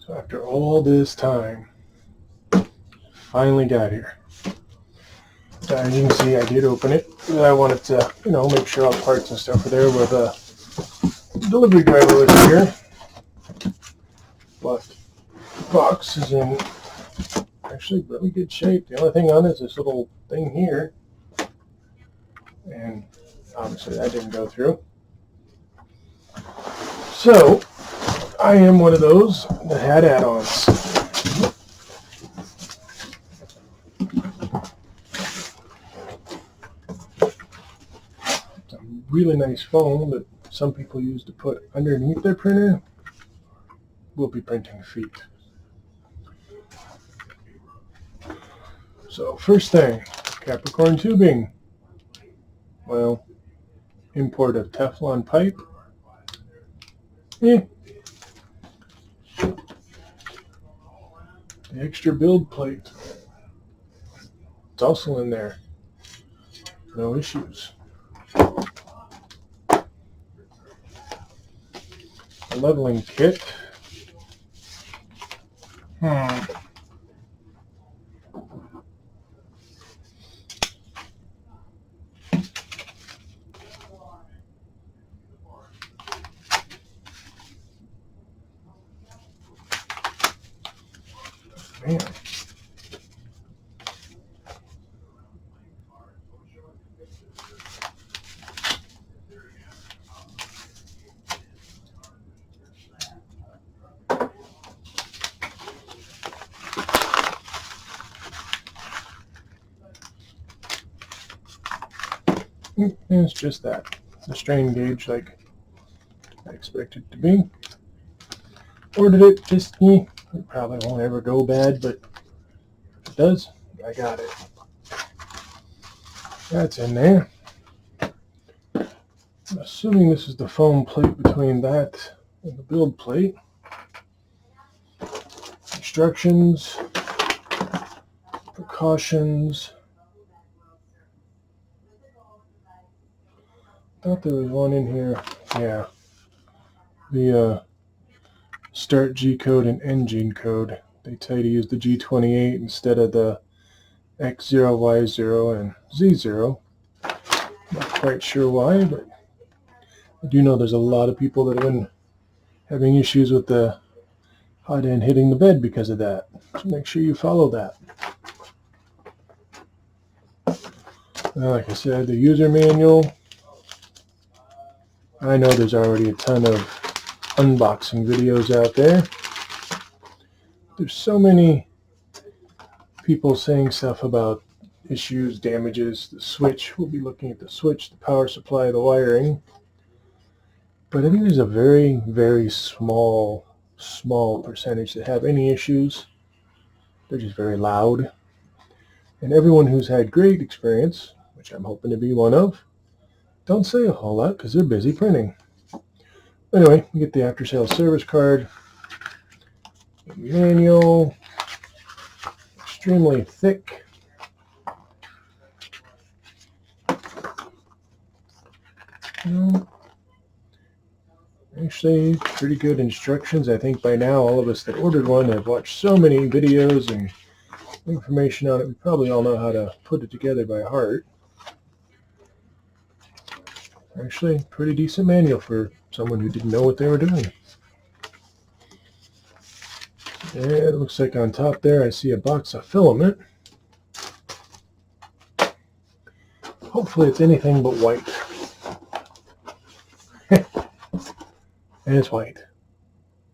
So after all this time, finally got here. As you can see, I did open it. I wanted to, make sure all the parts and stuff were there where the delivery driver was here. But the box is in actually really good shape. The only thing on it is this little thing here. And obviously that didn't go through. So I am one of those that had add-ons. It's a really nice foam that some people use to put underneath their printer. We'll be printing feet. So first thing, Capricorn tubing. Well, import of Teflon pipe. The extra build plate. It's also in there. No issues. A leveling kit. Man. And it's just that. It's a strain gauge like I expected it to be. Ordered it, just me. It probably won't ever go bad, but if it does, I got it. That's in there. I'm assuming this is the foam plate between that and the build plate. Instructions, precautions. Thought there was one in here. Yeah. The start G code and end G code. They tell you to use the G28 instead of the X0, Y0, and Z0. Not quite sure why, but I do know there's a lot of people that have been having issues with the hot end hitting the bed because of that. So make sure you follow that. Like I said, the user manual. I know there's already a ton of unboxing videos out there. There's so many people saying stuff about issues, damages, the switch. We'll be looking at the switch, the power supply, the wiring. But I think there's a very, very small percentage that have any issues. They're just very loud. And everyone who's had great experience, which I'm hoping to be one of, don't say a whole lot because they're busy printing. Anyway, we get the after sales service card, the manual, extremely thick. Actually, pretty good instructions. I think by now all of us that ordered one have watched so many videos and information on it, we probably all know how to put it together by heart. Actually, pretty decent manual for someone who didn't know what they were doing. And it looks like on top there I see a box of filament. Hopefully it's anything but white. And it's white.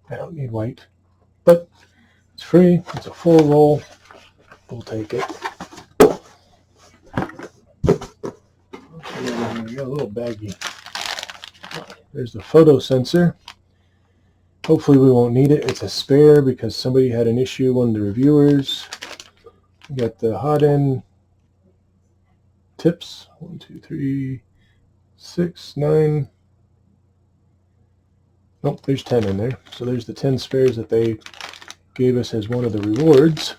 I don't need white. But it's free. It's a full roll. We'll take it. We got a little baggie. There's the photo sensor. Hopefully we won't need it. It's a spare because somebody had an issue, one of the reviewers. We got the hot end tips. 1, 2, 3, 6, 9. Nope, there's 10 in there. So there's the 10 spares that they gave us as one of the rewards.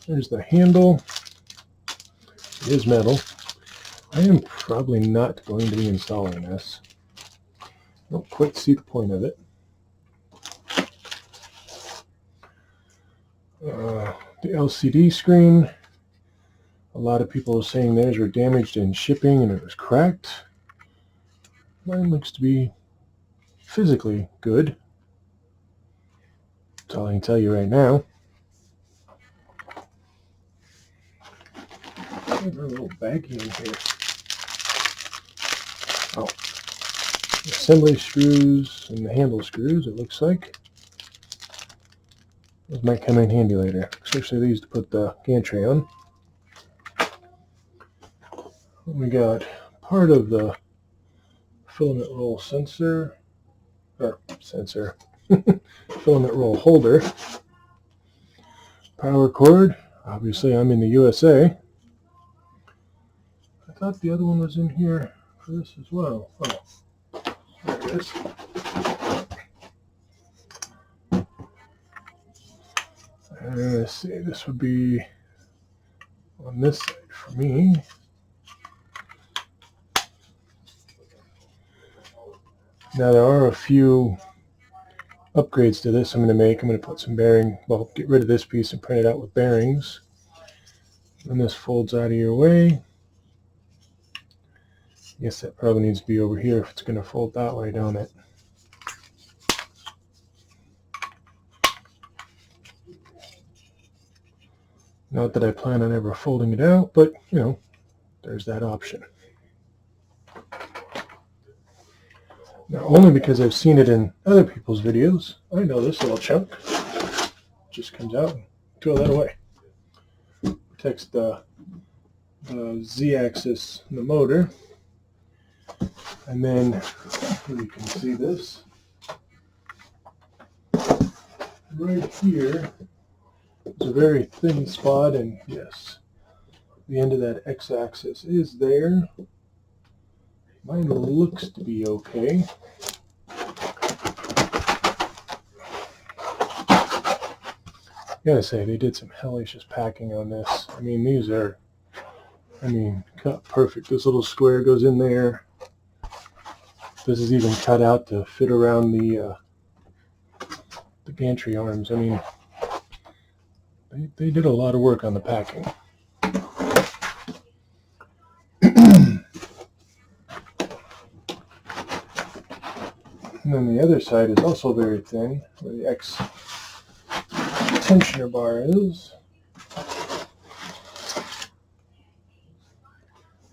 There's the handle. It is metal. I am probably not going to be installing this. Don't quite see the point of it. The LCD screen, a lot of people are saying theirs were damaged in shipping and it was cracked. Mine looks to be physically good. That's all I can tell you right now. A little baggie in here. Oh, assembly screws and the handle screws, it looks like. Those might come in handy later, especially these to put the gantry on. We got part of the filament roll filament roll holder, power cord. Obviously I'm in the USA. I thought the other one was in here for this as well. Oh, there it is. And let's see, this would be on this side for me. Now there are a few upgrades to this I'm going to make. I'm going to put some bearing, well, get rid of this piece and print it out with bearings. And this folds out of your way. I guess that probably needs to be over here if it's going to fold that way, don't it? Not that I plan on ever folding it out, but, you know, there's that option. Now, only because I've seen it in other people's videos, I know this little chunk just comes out and throw that away. Protects the Z-axis in the motor. And then, you can see this. Right here is a very thin spot, and yes, the end of that X-axis is there. Mine looks to be okay. Gotta say, they did some hellacious packing on this. I mean, these are, cut perfect. This little square goes in there. This is even cut out to fit around the gantry arms. I mean, they did a lot of work on the packing. And then the other side is also very thin, where the X tensioner bar is.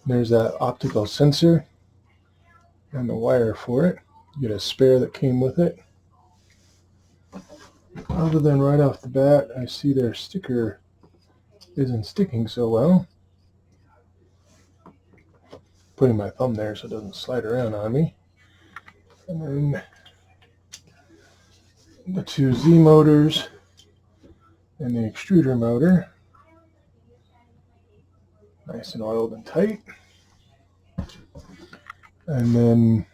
There's that optical sensor and the wire for it. You get a spare that came with it. Other than right off the bat, I see their sticker isn't sticking so well. Putting my thumb there so it doesn't slide around on me. And then the two Z motors and the extruder motor. Nice and oiled and tight. And then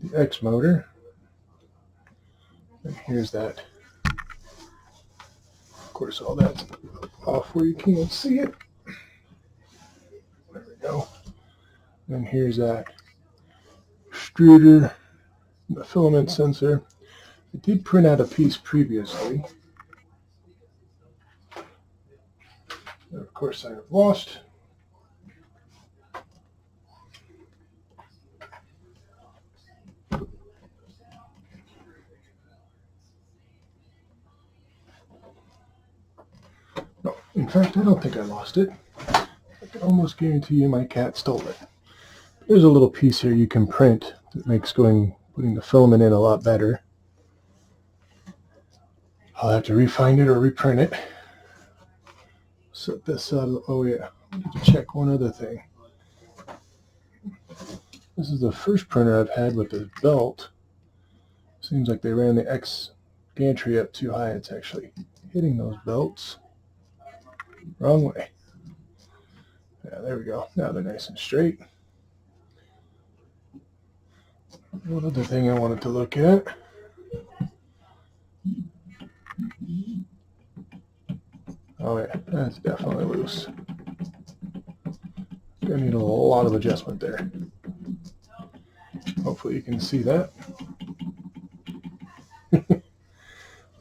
the X motor. And here's that. Of course, all that's off where you can't see it. There we go. And here's that extruder, the filament sensor. I did print out a piece previously. And of course, I have lost. No, in fact, I don't think I lost it. I can almost guarantee you my cat stole it. There's a little piece here you can print that makes putting the filament in a lot better. I'll have to refind it or reprint it. Set this out. Oh yeah, I need to check one other thing. This is the first printer I've had with this belt. Seems like they ran the X gantry up too high. It's actually hitting those belts. Wrong way. Yeah, there we go. Now they're nice and straight. One other thing I wanted to look at. Oh yeah, that's definitely loose. Gonna need a lot of adjustment there. Hopefully you can see that.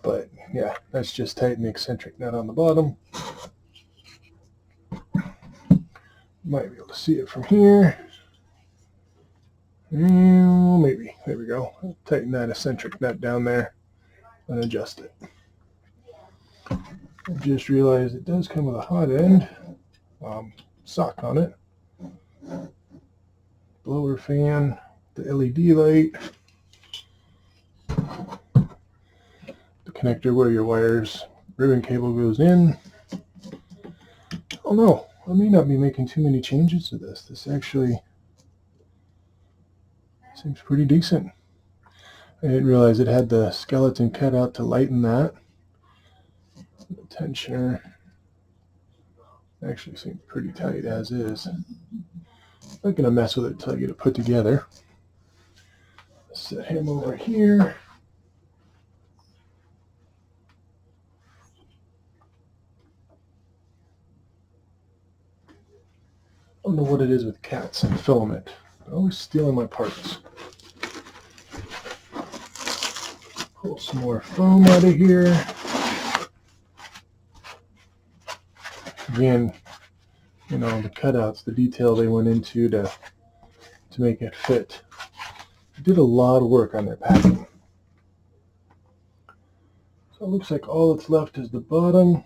But yeah, that's just tighten the eccentric nut on the bottom. Might be able to see it from here. Maybe. There we go. Tighten that eccentric nut down there and adjust it. I just realized it does come with a hot end sock on it. Blower fan, the LED light, the connector where your wires ribbon cable goes in. Oh no, I may not be making too many changes to this. This actually seems pretty decent. I didn't realize it had the skeleton cut out to lighten that. The tensioner actually seems pretty tight as is. I'm not going to mess with it until I get it put together. Set him over here. I don't know what it is with cats and filament. They're always stealing my parts. Pull some more foam out of here. Again, you know, the cutouts, the detail they went into to make it fit. They did a lot of work on their packing. So it looks like all that's left is the bottom.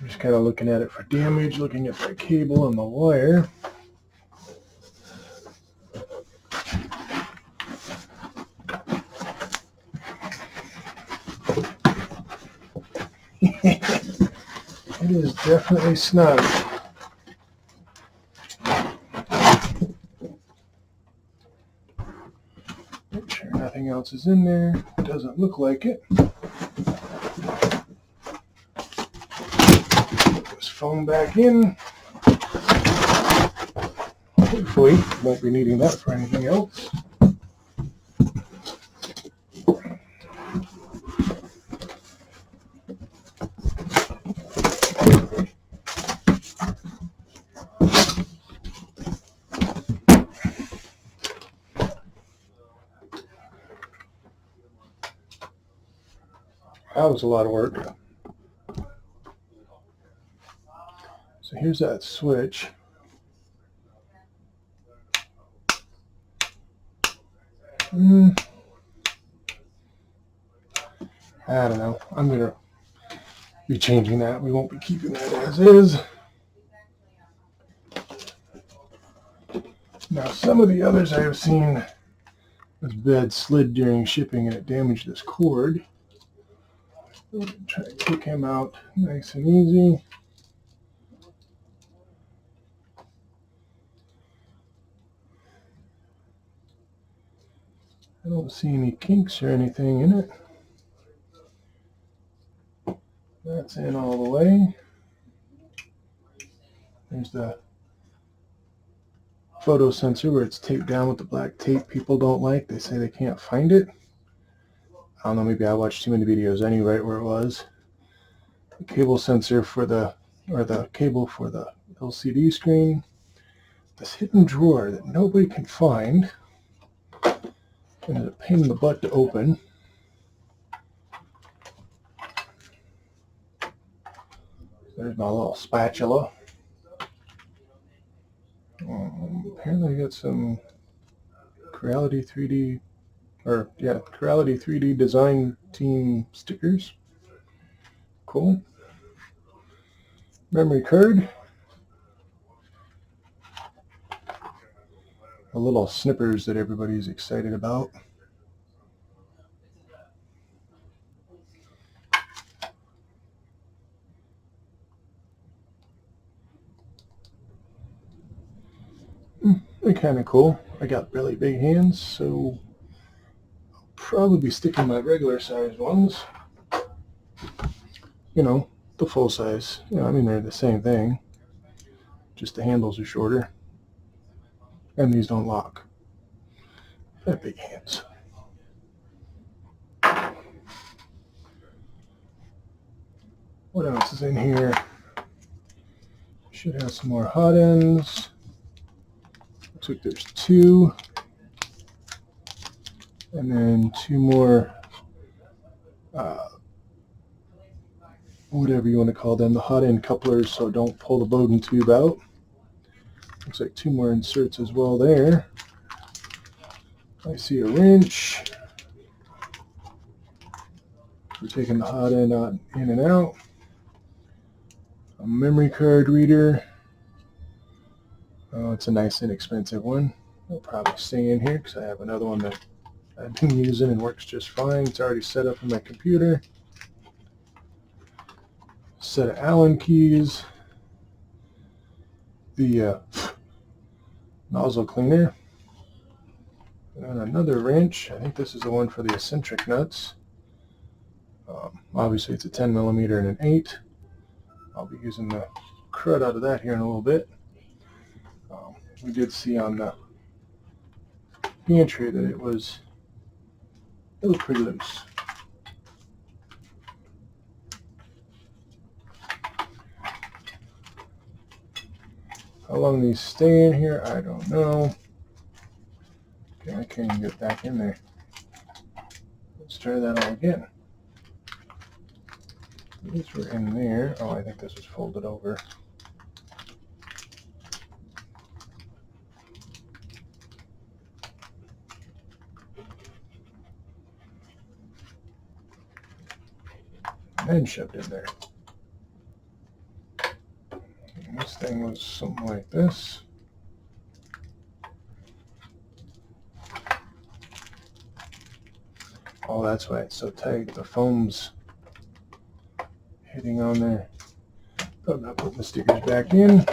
I'm just kind of looking at it for damage, looking at the cable and the wire. It is definitely snug. Make sure nothing else is in there. Doesn't look like it. Put this foam back in. Hopefully, won't be needing that for anything else. That was a lot of work. So here's that switch. I don't know. I'm going to be changing that. We won't be keeping that as is. Now, some of the others I have seen, this bed slid during shipping and it damaged this cord. We'll try to kick him out nice and easy. I don't see any kinks or anything in it. That's in all the way. There's the photo sensor where it's taped down with the black tape people don't like. They say they can't find it. I don't know, maybe I watched too many videos. I knew right where it was. The cable sensor for the cable for the LCD screen. This hidden drawer that nobody can find. And it's a pain in the butt to open. There's my little spatula. Apparently I got some Creality 3D, Creality 3D design team stickers. Cool. Memory card. The little snippers that everybody's excited about. They're kind of cool. I got really big hands, so I'll probably be sticking my regular size ones. You know, the full size. You know, I mean, they're the same thing. Just the handles are shorter. And these don't lock. I have big hands. What else is in here? Should have some more hot ends. Looks like there's two. And then two more, whatever you want to call them, the hot end couplers, so don't pull the Bowden tube out. Looks like two more inserts as well there. I see a wrench. We're taking the hot end out, in and out. A memory card reader. Oh, it's a nice inexpensive one. It'll probably stay in here because I have another one that I've been using and works just fine. It's already set up in my computer. Set of Allen keys. The nozzle cleaner. And another wrench. I think this is the one for the eccentric nuts. Obviously it's a 10 millimeter and an 8. I'll be using the crud out of that here in a little bit. We did see on the gantry that it was pretty loose. How long these stay in here, I don't know. Okay, I can't even get back in there. Let's try that all again. These were in there. Oh, I think this was folded over. And shoved in there. And this thing was something like this. Oh, that's why it's so tight. The foam's hitting on there. I'm not putting the stickers back in.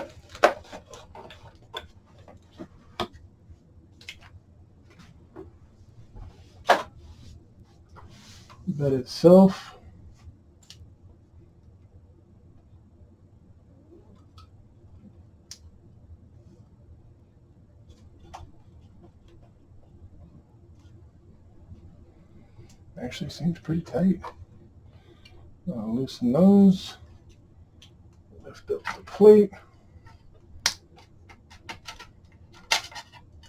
The bed itself. Actually seems pretty tight. I'll loosen those. Lift up the plate.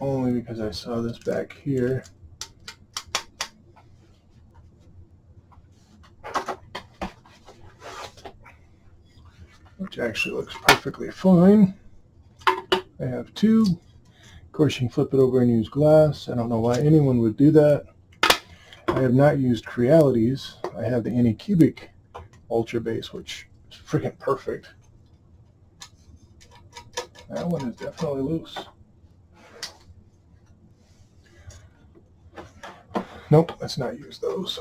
Only because I saw this back here. Which actually looks perfectly fine. I have two. Of course, you can flip it over and use glass. I don't know why anyone would do that. I have not used Creality's. I have the Anycubic Ultra Base, which is freaking perfect. That one is definitely loose. Nope, let's not use those.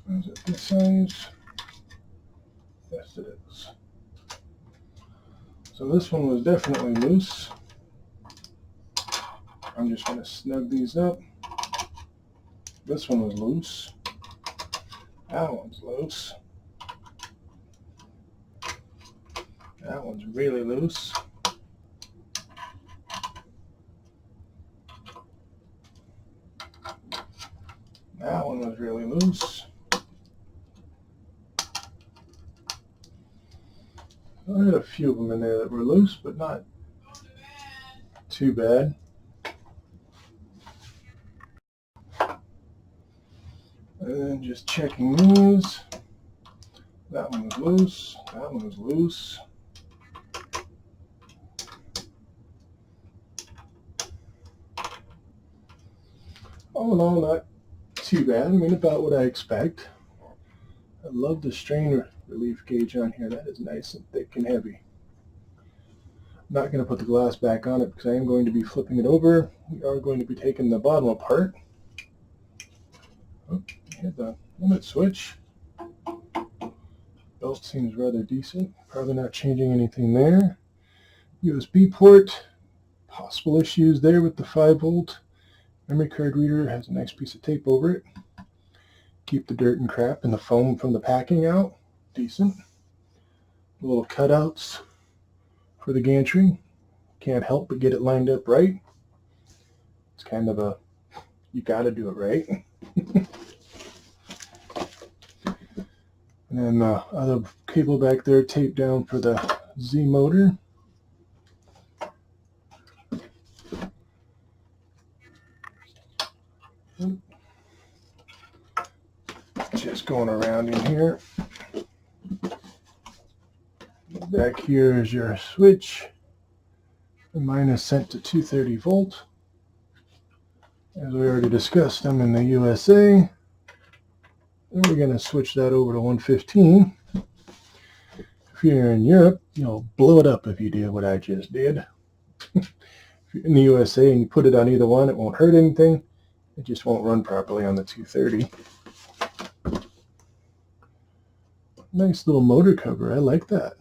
Is it this size? Yes, it is. So this one was definitely loose. I'm just going to snug these up. This one was loose. That one's loose. That one's really loose. That one was really loose. I had a few of them in there that were loose, but not too bad. And then just checking these. That one was loose. That one was loose. All in all, not too bad. I mean, about what I expect. I love the strain relief gauge on here. That is nice and thick and heavy. I'm not going to put the glass back on it because I am going to be flipping it over. We are going to be taking the bottom apart. Oh, hit the limit switch. Belt seems rather decent. Probably not changing anything there. USB port. Possible issues there with the 5-volt. Memory card reader has a nice piece of tape over it. Keep the dirt and crap and the foam from the packing out. Decent. Little cutouts for the gantry. Can't help but get it lined up right. It's kind of a, you gotta do it right. And then the other cable back there taped down for the Z motor. Just going around in here. Back here is your switch. And mine is sent to 230 volt. As we already discussed, I'm in the USA. And we're going to switch that over to 115. If you're in Europe, you'll blow it up if you do what I just did. If you're in the USA and you put it on either one, it won't hurt anything. It just won't run properly on the 230. Nice little motor cover. I like that.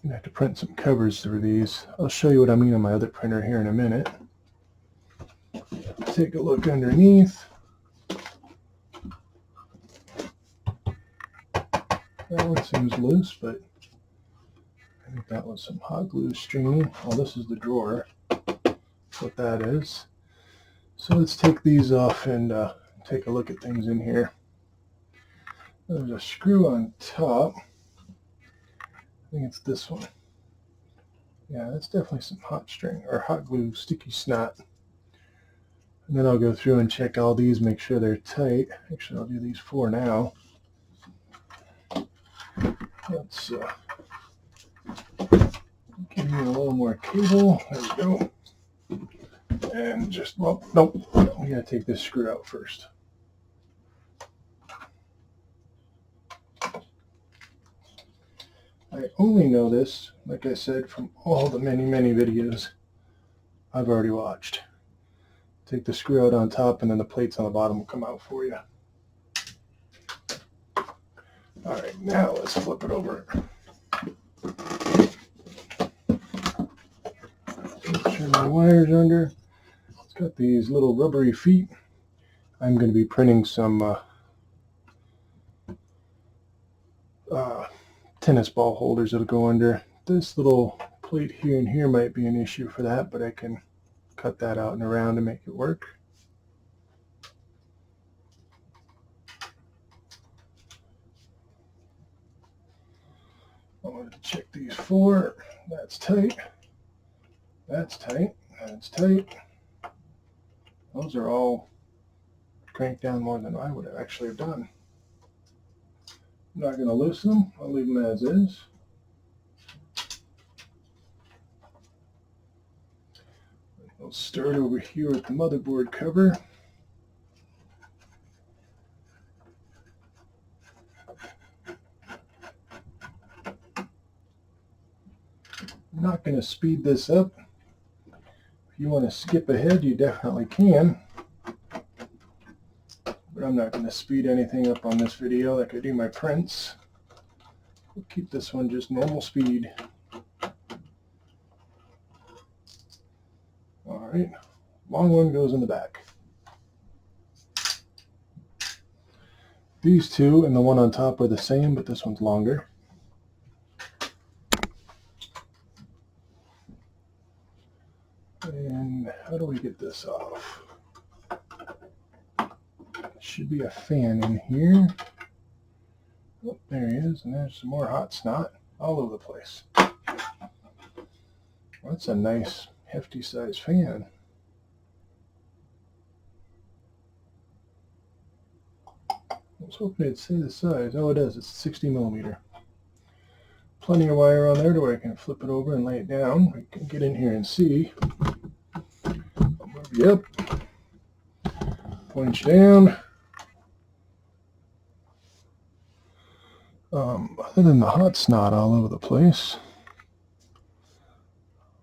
I'm going to have to print some covers through these. I'll show you what I mean on my other printer here in a minute. Take a look underneath. That one seems loose, but I think that was some hot glue stringing. Oh, this is the drawer. That's what that is. So let's take these off and take a look at things in here. There's a screw on top. I think it's this one. Yeah, that's definitely some hot string or hot glue sticky snot. And then I'll go through and check all these, make sure they're tight. Actually, I'll do these 4 now. Let's give you a little more cable. There we go. And just, well, nope. We gotta take this screw out first. I only know this, like I said, from all the many videos I've already watched. Take the screw out on top and then the plates on the bottom will come out for you. Alright, now let's flip it over. Turn my wires under. It's got these little rubbery feet. I'm going to be printing some tennis ball holders that'll go under. This little plate here and here might be an issue for that, but I can cut that out and around to make it work. I wanted to check these 4. That's tight. That's tight. That's tight. Those are all cranked down more than I would actually have done. I'm not going to loosen them. I'll leave them as is. We'll start over here at the motherboard cover. I'm not going to speed this up. If you want to skip ahead, you definitely can. But I'm not going to speed anything up on this video like I do my prints. We'll keep this one just normal speed. Alright, long one goes in the back. These two and the one on top are the same, but this one's longer. And how do we get this off? Should be a fan in here. Oh, there he is, and there's some more hot snot all over the place. Well, that's a nice hefty size fan. I was hoping it'd say the size. Oh, it does. It's 60 millimeter. Plenty of wire on there to where I can flip it over and lay it down. We can get in here and see. I'll move you up. Point you down. Other than the hot snot all over the place,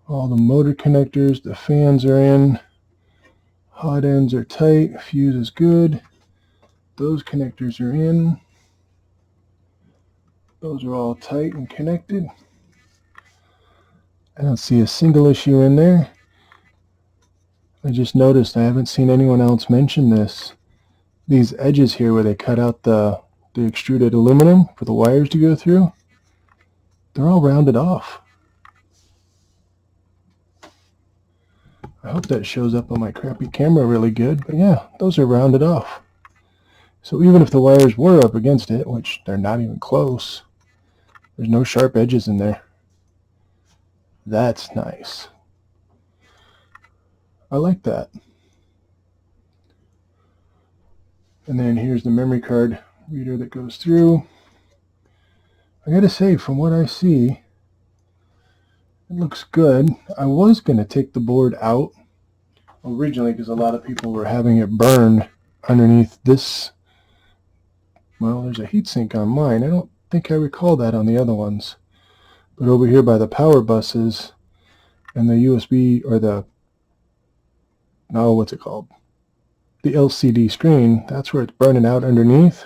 all the motor connectors, the fans are in, hot ends are tight, fuse is good, those connectors are in, those are all tight and connected. I don't see a single issue in there. I just noticed, I haven't seen anyone else mention this, these edges here where they cut out the extruded aluminum for the wires to go through, they're all rounded off. I hope that shows up on my crappy camera really good, but yeah, those are rounded off. So even if the wires were up against it, which they're not even close, there's no sharp edges in there. That's nice. I like that. And then here's the memory card reader that goes through. I gotta say, from what I see, it looks good. I was gonna take the board out originally because a lot of people were having it burn underneath this. Well, there's a heatsink on mine. I don't think I recall that on the other ones. But over here by the power buses and the USB, or the, no, what's it called? The LCD screen, that's where it's burning out underneath.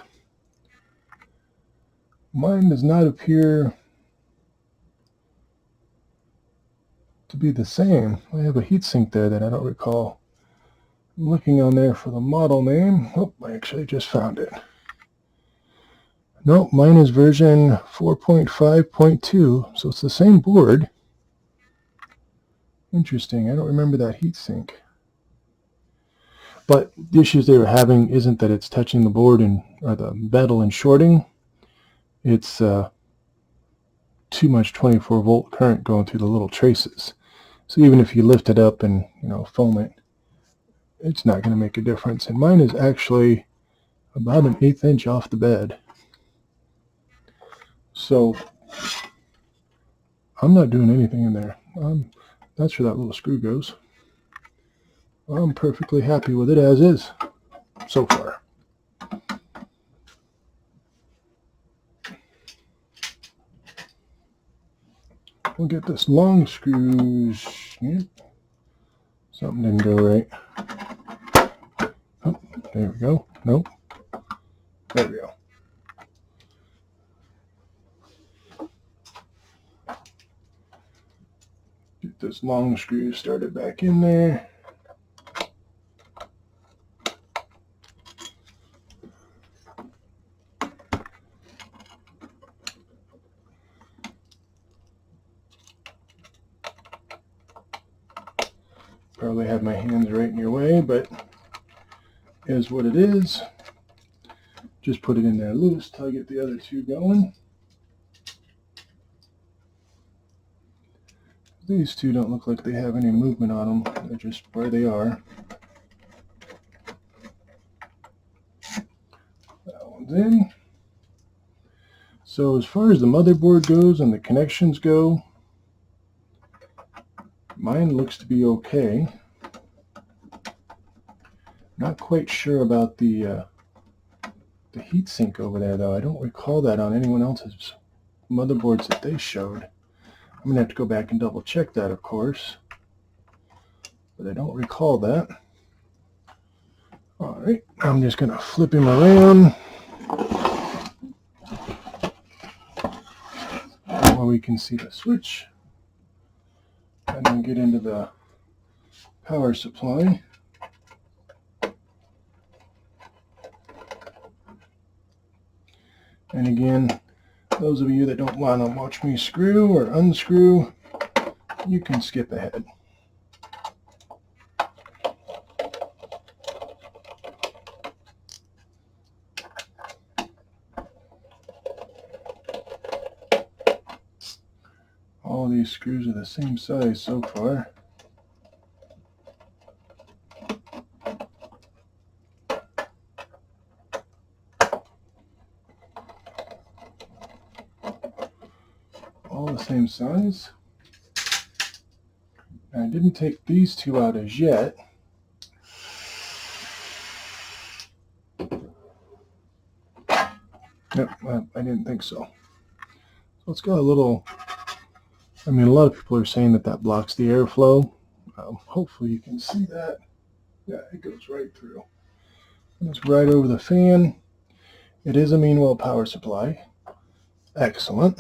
Mine does not appear to be the same. I have a heatsink there that I don't recall. I'm looking on there for the model name. Oh, I actually just found it. Nope, mine is version 4.5.2, so it's the same board. Interesting, I don't remember that heatsink. But the issues they were having isn't that it's touching the board and or the metal and shorting. It's too much 24-volt current going through the little traces. So even if you lift it up and foam it, it's not going to make a difference. And mine is actually about 1/8 inch off the bed. So I'm not doing anything in there. That's where that little screw goes. I'm perfectly happy with it as is so far. We'll get this long screws. Yep. Something didn't go right. Oh, there we go. Nope. There we go. Get this long screw started back in there. Probably have my hands right in your way, but is what it is. Just put it in there loose till I get the other two going. These two don't look like they have any movement on them. They're just where they are. That one's in. So as far as the motherboard goes and the connections go, mine looks to be okay. Not quite sure about the heatsink over there, though. I don't recall that on anyone else's motherboards that they showed. I'm going to have to go back and double check that, of course. But I don't recall that. Alright, I'm just going to flip him around. That way we can see the switch. And then get into the power supply. And again, those of you that don't want to watch me screw or unscrew, you can skip ahead. All these screws are the same size so far. All the same size. And I didn't take these two out as yet. Nope, I didn't think so. So it's got a little, a lot of people are saying that blocks the airflow. Hopefully you can see that. Yeah, it goes right through. And it's right over the fan. It is a Meanwell power supply. Excellent.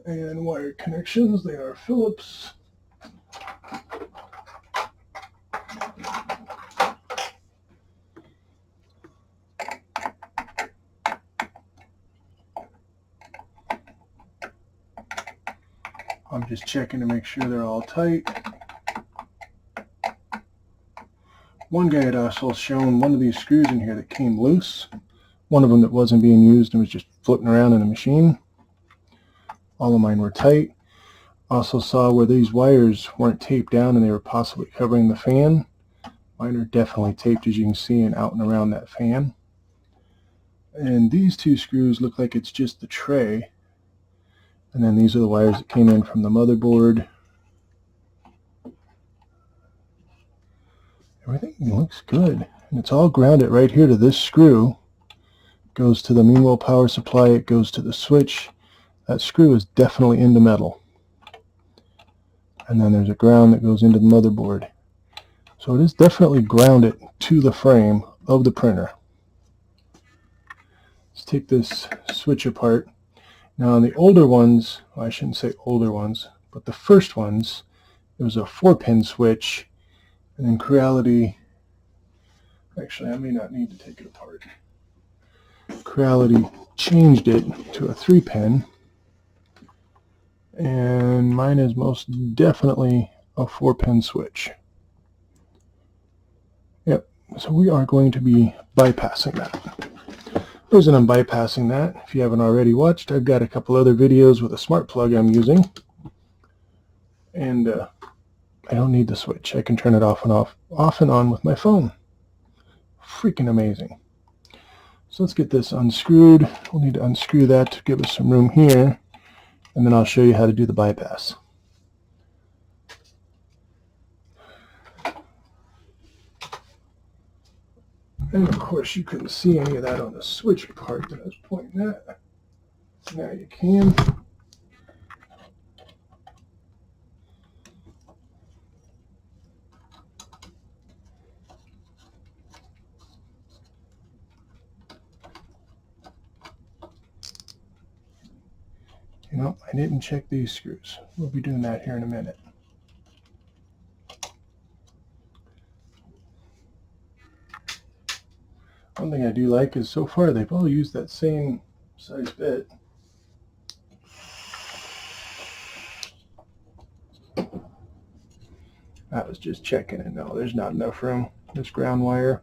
And wire connections, they are Phillips. I'm just checking to make sure they're all tight. One guy had also shown one of these screws in here that came loose. One of them that wasn't being used and was just floating around in the machine. All of mine were tight. Also saw where these wires weren't taped down and they were possibly covering the fan. Mine are definitely taped, as you can see, and out and around that fan. And these two screws look like it's just the tray. And then these are the wires that came in from the motherboard. Everything looks good. And it's all grounded right here to this screw. Goes to the main wall power supply. It goes to the switch. That screw is definitely into metal. And then there's a ground that goes into the motherboard. So it is definitely grounded to the frame of the printer. Let's take this switch apart. Now on the older ones, well, I shouldn't say older ones, but the first ones, it was a 4-pin switch. And then Creality, actually I may not need to take it apart. Creality changed it to a 3-pin. And mine is most definitely a 4-pin switch. Yep, so we are going to be bypassing that. The reason I'm bypassing that, if you haven't already watched, I've got a couple other videos with a smart plug I'm using. And I don't need the switch. I can turn it off and on with my phone. Freaking amazing. So let's get this unscrewed. We'll need to unscrew that to give us some room here. And then I'll show you how to do the bypass. And of course you couldn't see any of that on the switch part that I was pointing at. Now you can. You know, I didn't check these screws. We'll be doing that here in a minute. One thing I do like is so far they've all used that same size bit. I was just checking and no, there's not enough room. This ground wire.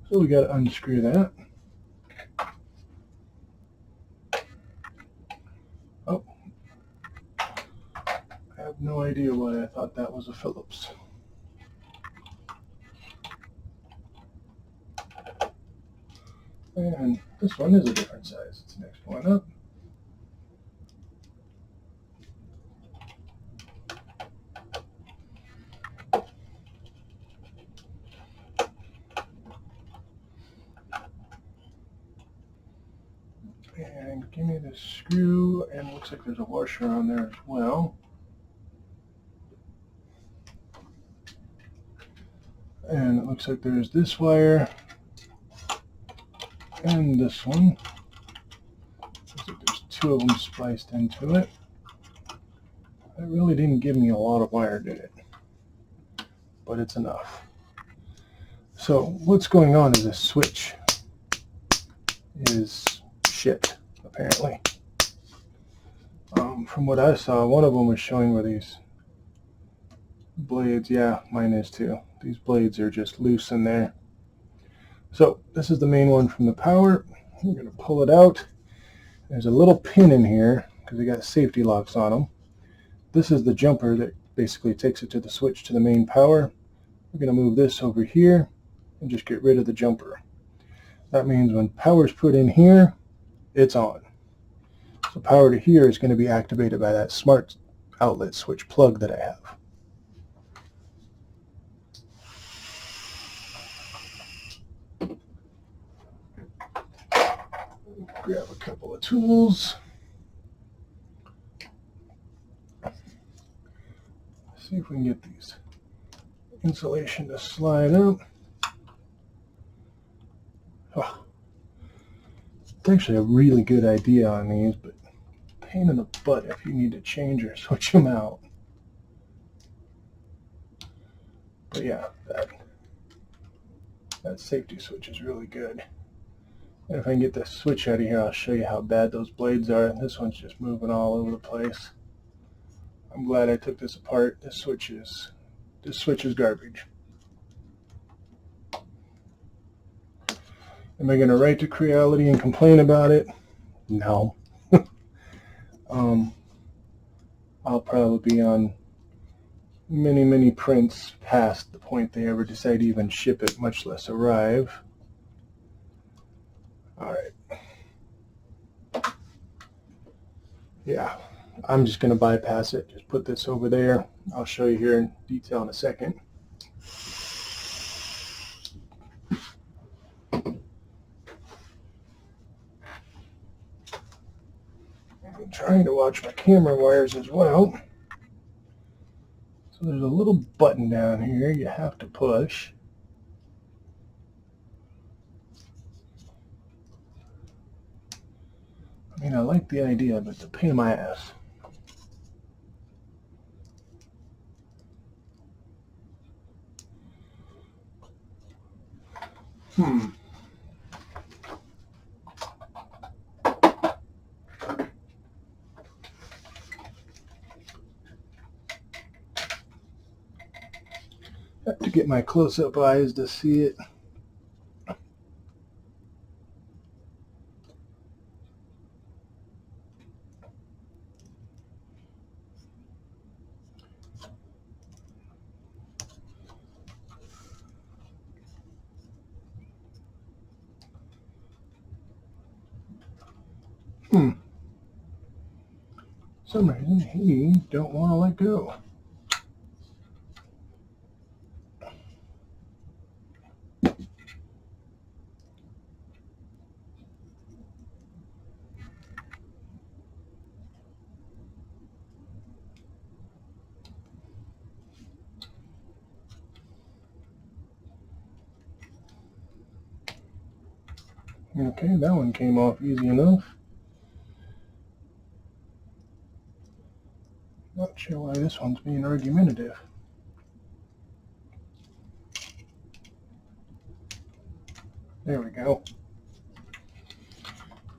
So we got to unscrew that. Oh, I have no idea why I thought that was a Phillips. And this one is a different size. It's the next one up. And give me this screw, and it looks like there's a washer on there as well. And it looks like there's this wire and this one. Looks like there's two of them spliced into it. It really didn't give me a lot of wire, did it? But it's enough. So what's going on is this switch is shit, apparently. From what I saw, one of them was showing where these blades, yeah, mine is too. These blades are just loose in there. So this is the main one from the power. We're going to pull it out. There's a little pin in here because they got safety locks on them. This is the jumper that basically takes it to the switch to the main power. We're going to move this over here and just get rid of the jumper. That means when power is put in here, it's on. So power to here is going to be activated by that smart outlet switch plug that I have. Grab a couple of tools. See if we can get these insulation to slide out. Oh, it's actually a really good idea on these, but pain in the butt if you need to change or switch them out. But yeah, that safety switch is really good. And if I can get the switch out of here, I'll show you how bad those blades are. This one's just moving all over the place. I'm glad I took this apart. This switch is garbage. Am I going to write to Creality and complain about it? No. I'll probably be on many prints past the point they ever decide to even ship it, much less arrive. Alright. Yeah, I'm just going to bypass it. Just put this over there. I'll show you here in detail in a second. I'm trying to watch my camera wires as well. So there's a little button down here you have to push. I mean, I like the idea, but it's a pain in my ass. Have to get my close-up eyes to see it. For some reason, he don't want to let go. Okay, that one came off easy enough. Not sure why this one's being argumentative. There we go.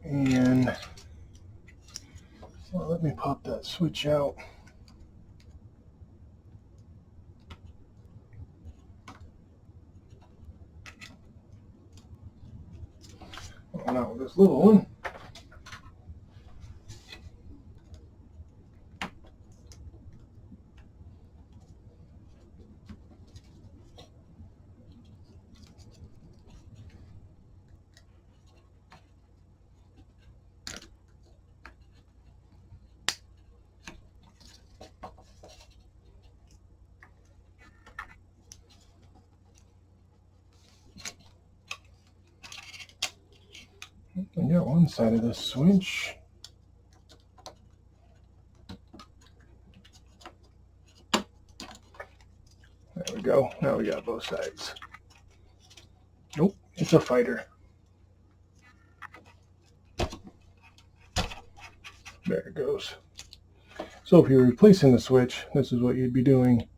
And well, let me pop that switch out. Oh, not with this little one. I got one side of this switch. There we go. Now we got both sides. Nope, it's a fighter. There it goes. So if you're replacing the switch, this is what you'd be doing.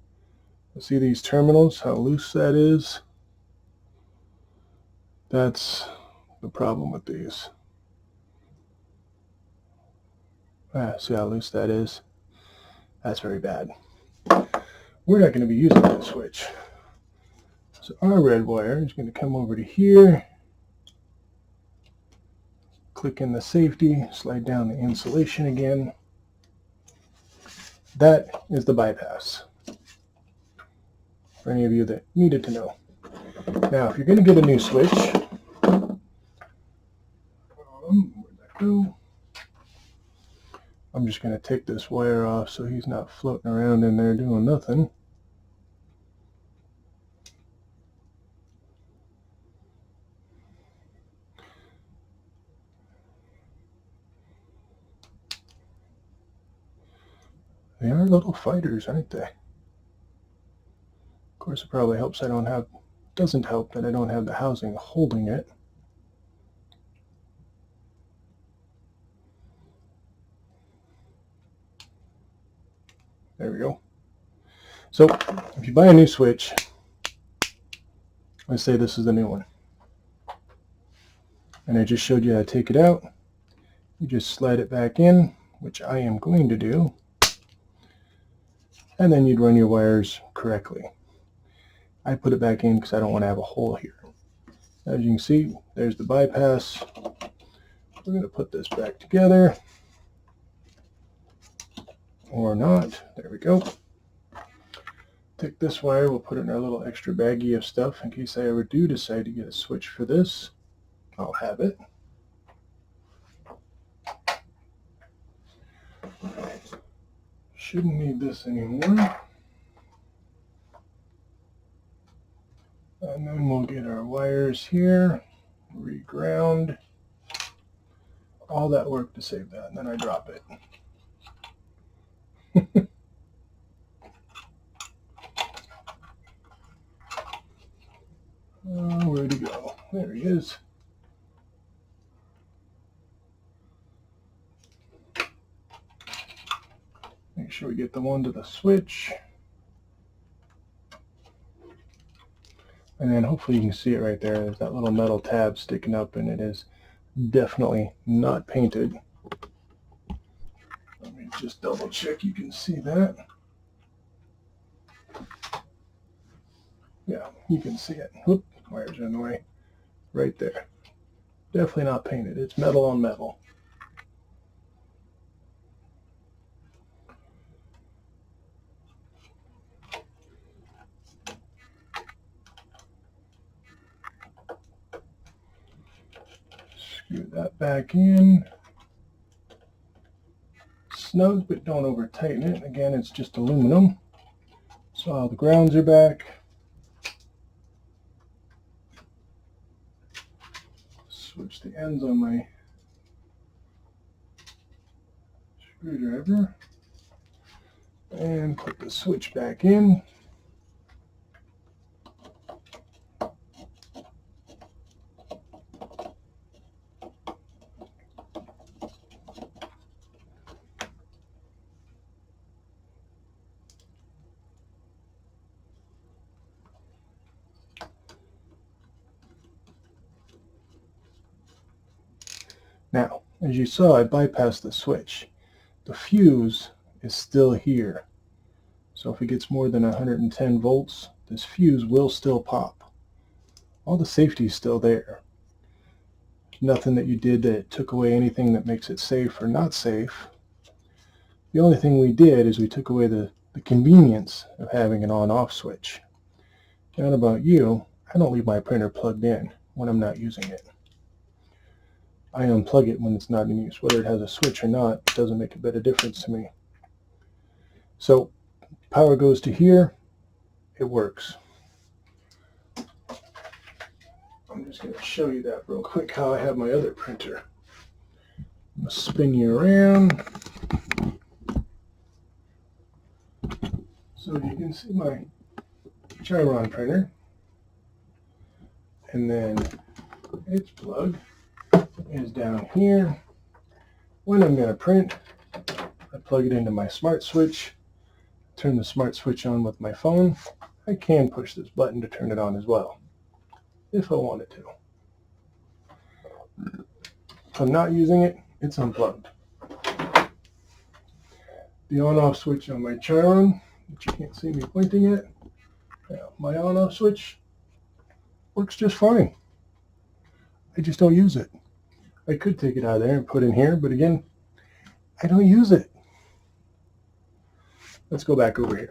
See these terminals, how loose that is? That's the problem with these. See how loose that is? That's very bad. We're not going to be using that switch. So our red wire is going to come over to here, click in the safety, slide down the insulation again. That is the bypass, for any of you that needed to know. Now, if you're going to get a new switch, where'd that go? I'm just going to take this wire off so he's not floating around in there doing nothing. They are little fighters, aren't they? Of course, it probably helps doesn't help that I don't have the housing holding it. There we go. So, if you buy a new switch, let's say this is the new one, and I just showed you how to take it out. You just slide it back in, which I am going to do. and then you'd run your wires correctly. I put it back in because I don't want to have a hole here. As you can see, there's the bypass. We're going to put this back together. Or not. There we go. Take this wire, we'll put it in our little extra baggie of stuff in case I ever do decide to get a switch for this. I'll have it. Shouldn't need this anymore. And then we'll get our wires here, reground. All that work to save that, and then I drop it. Where'd he go? There he is. Make sure we get the one to the switch. And then hopefully you can see it right there. There's that little metal tab sticking up, and it is definitely not painted. Let me just double check you can see that. Yeah, you can see it. Whoop, wires are in the way. Right there. Definitely not painted. It's metal on metal. Screw that back in. Snug, but don't over tighten it. Again, it's just aluminum. So all the grounds are back. Switch the ends on my screwdriver and put the switch back in. Now, as you saw, I bypassed the switch. The fuse is still here. So if it gets more than 110 volts, this fuse will still pop. All the safety is still there. Nothing that you did that took away anything that makes it safe or not safe. The only thing we did is we took away the convenience of having an on-off switch. Not about you, I don't leave my printer plugged in when I'm not using it. I unplug it when it's not in use. Whether it has a switch or not, it doesn't make a bit of difference to me. So power goes to here, it works. I'm just going to show you that real quick how I have my other printer. I'm going to spin you around. So you can see my Chiron printer. And then its plug is down here. When I'm going to print, I plug it into my smart switch, turn the smart switch on with my phone. I can push this button to turn it on as well, if I wanted to. If I'm not using it, it's unplugged. The on-off switch on my Chiron, which you can't see me pointing at, my on-off switch works just fine. I just don't use it. I could take it out of there and put it in here, but again, I don't use it. Let's go back over here.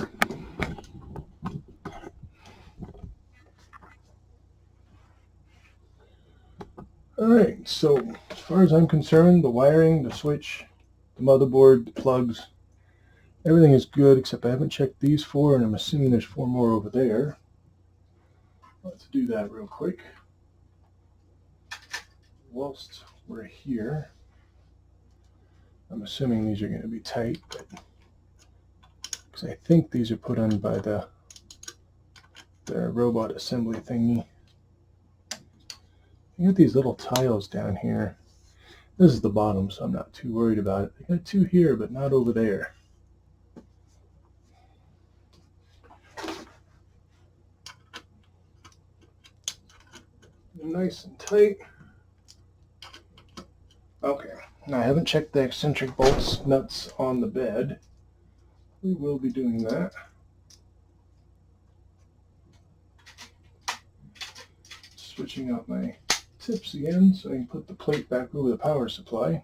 Alright, so as far as I'm concerned, the wiring, the switch, the motherboard, the plugs, everything is good, except I haven't checked these 4, and I'm assuming there's 4 more over there. Let's do that real quick. Whilst we're here, I'm assuming these are going to be tight, because I think these are put on by the robot assembly thingy. You got these little tiles down here. This is the bottom, so I'm not too worried about it. I got 2 here, but not over there. Nice and tight. Okay, now I haven't checked the eccentric bolts nuts on the bed. we will be doing that. Switching out my tips again so I can put the plate back over the power supply.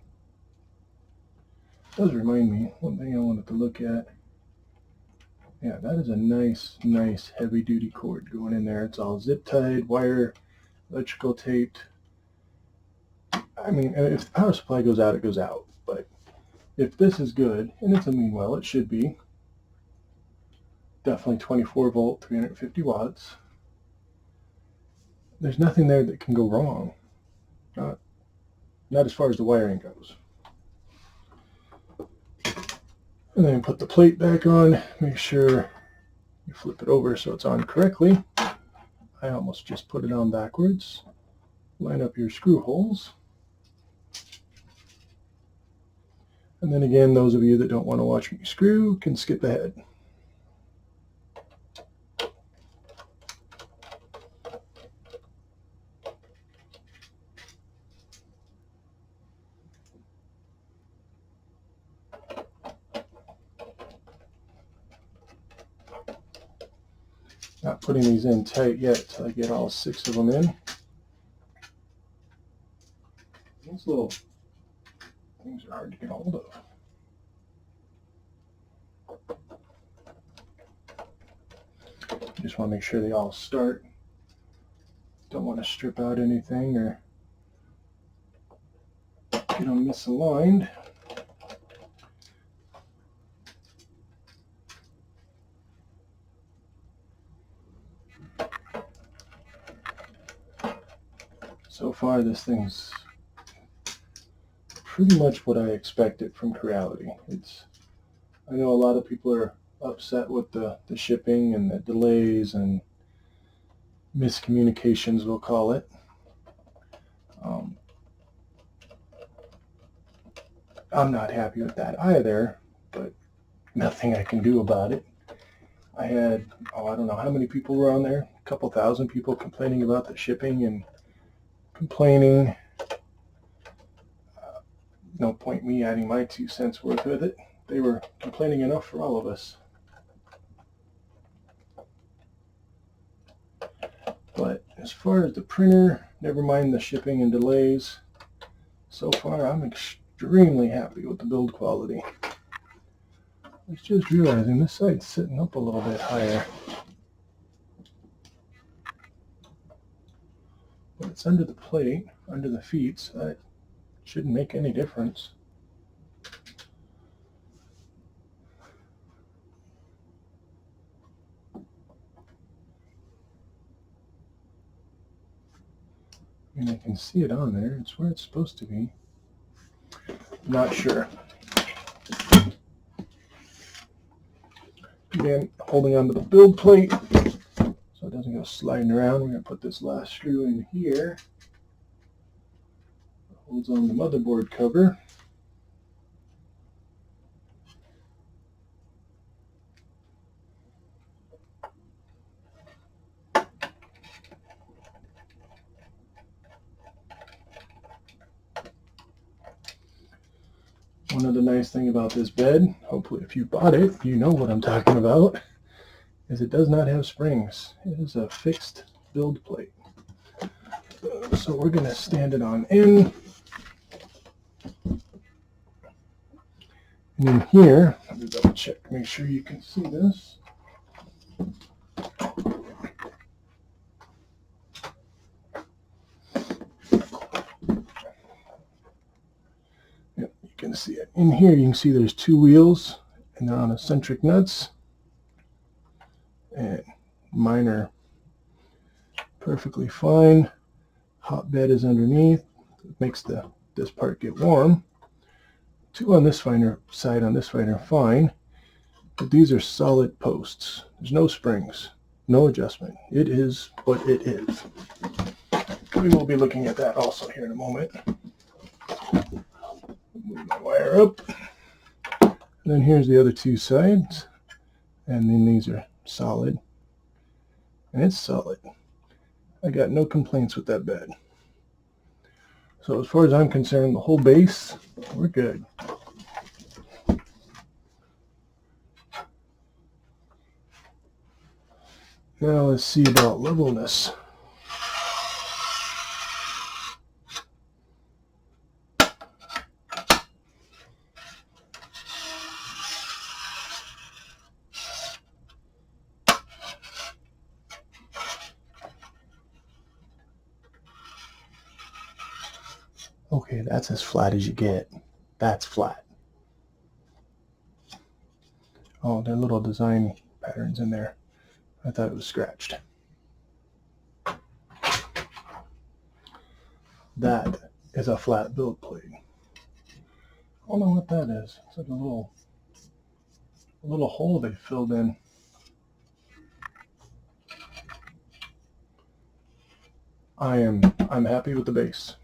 Does remind me, one thing I wanted to look at. Yeah, that is a nice heavy duty cord going in there. It's all zip tied, wire, electrical taped. I mean, if the power supply goes out, it goes out. But if this is good, and it's a mean well, it should be. Definitely 24 volt, 350 watts. There's nothing there that can go wrong. Not as far as the wiring goes. And then put the plate back on. Make sure you flip it over so it's on correctly. I almost just put it on backwards. Line up your screw holes. And then again, those of you that don't want to watch me screw can skip ahead. Not putting these in tight yet until I get all 6 of them in. These little things are hard to get hold of. Just want to make sure they all start. Don't want to strip out anything or get them misaligned. So far, this thing's pretty much what I expected from Creality. I know a lot of people are upset with the shipping and the delays and miscommunications, we'll call it. I'm not happy with that either, but nothing I can do about it. I had, I don't know how many people were on there, a couple thousand people complaining about the shipping and complaining. No point me adding my 2 cents worth with it. They were complaining enough for all of us. But as far as the printer, never mind the shipping and delays, so far I'm extremely happy with the build quality. I was just realizing this side's sitting up a little bit higher. But it's under the plate, under the feet, so that shouldn't make any difference. I mean, I can see it on there. It's where it's supposed to be. Not sure. Again, holding onto the build plate so it doesn't go sliding around. We're going to put this last screw in here. Holds on the motherboard cover. One of the nice things about this bed, hopefully if you bought it, you know what I'm talking about, is it does not have springs. It is a fixed build plate. So we're going to stand it on end. And in here, let me double check, make sure you can see this. Yep, you can see it. In here you can see there's 2 wheels and they're on eccentric nuts. And mine are perfectly fine. Hot bed is underneath. It makes this part get warm. 2 on this side on this side are fine, but these are solid posts. There's no springs, no adjustment. It is what it is. We will be looking at that also here in a moment. Move my wire up. And then here's the other 2 sides, and then these are solid, and it's solid. I got no complaints with that bed. So as far as I'm concerned, the whole base, we're good. Now let's see about levelness. Okay, that's as flat as you get. That's flat. Oh, there are little design patterns in there. I thought it was scratched. That is a flat build plate. I don't know what that is. It's like a little hole they filled in. I'm happy with the base.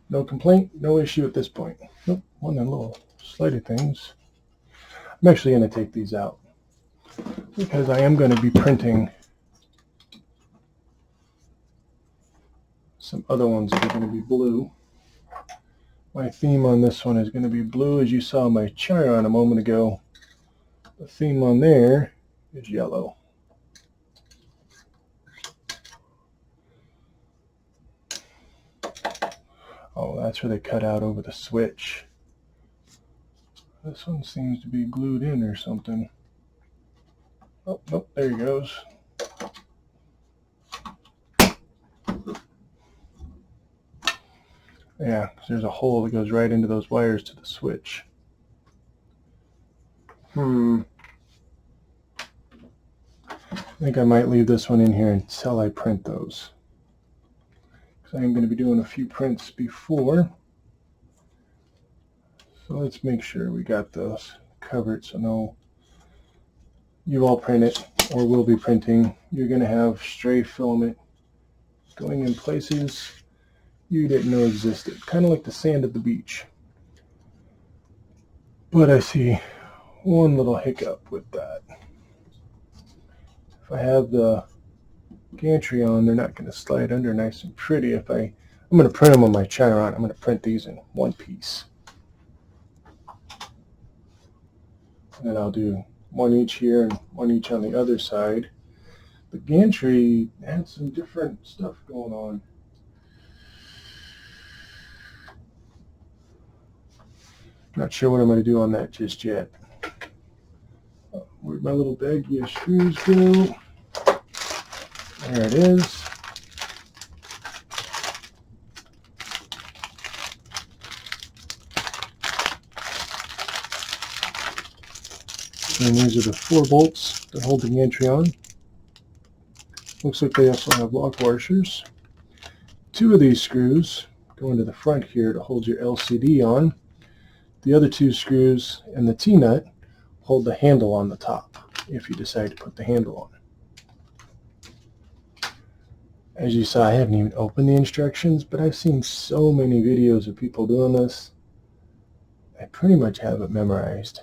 No complaint, no issue at this point. Nope, one of the little slidey things. I'm actually going to take these out because I am going to be printing some other ones that are going to be blue. My theme on this one is going to be blue, as you saw my Chiron a moment ago. The theme on there is yellow. Oh, that's where they cut out over the switch. This one seems to be glued in or something. Oh, nope, there he goes. Yeah, there's a hole that goes right into those wires to the switch. I think I might leave this one in here until I print those. Because I am going to be doing a few prints before. So let's make sure we got those covered so no, you all print it or will be printing. You're going to have stray filament going in places you didn't know existed. Kind of like the sand at the beach. But I see one little hiccup with that. If I have the Gantry on, they're not going to slide under nice and pretty. I'm going to print them on my Chiron. I'm going to print these in one piece. And then I'll do one each here and one each on the other side. The Gantry had some different stuff going on. Not sure what I'm going to do on that just yet. Where'd my little baggie of screws go? There it is. And these are the 4 bolts that hold the Gantry on. Looks like they also have lock washers. 2 of these screws go into the front here to hold your LCD on. The other 2 screws and the T-nut hold the handle on the top if you decide to put the handle on it. As you saw, I haven't even opened the instructions, but I've seen so many videos of people doing this. I pretty much have it memorized.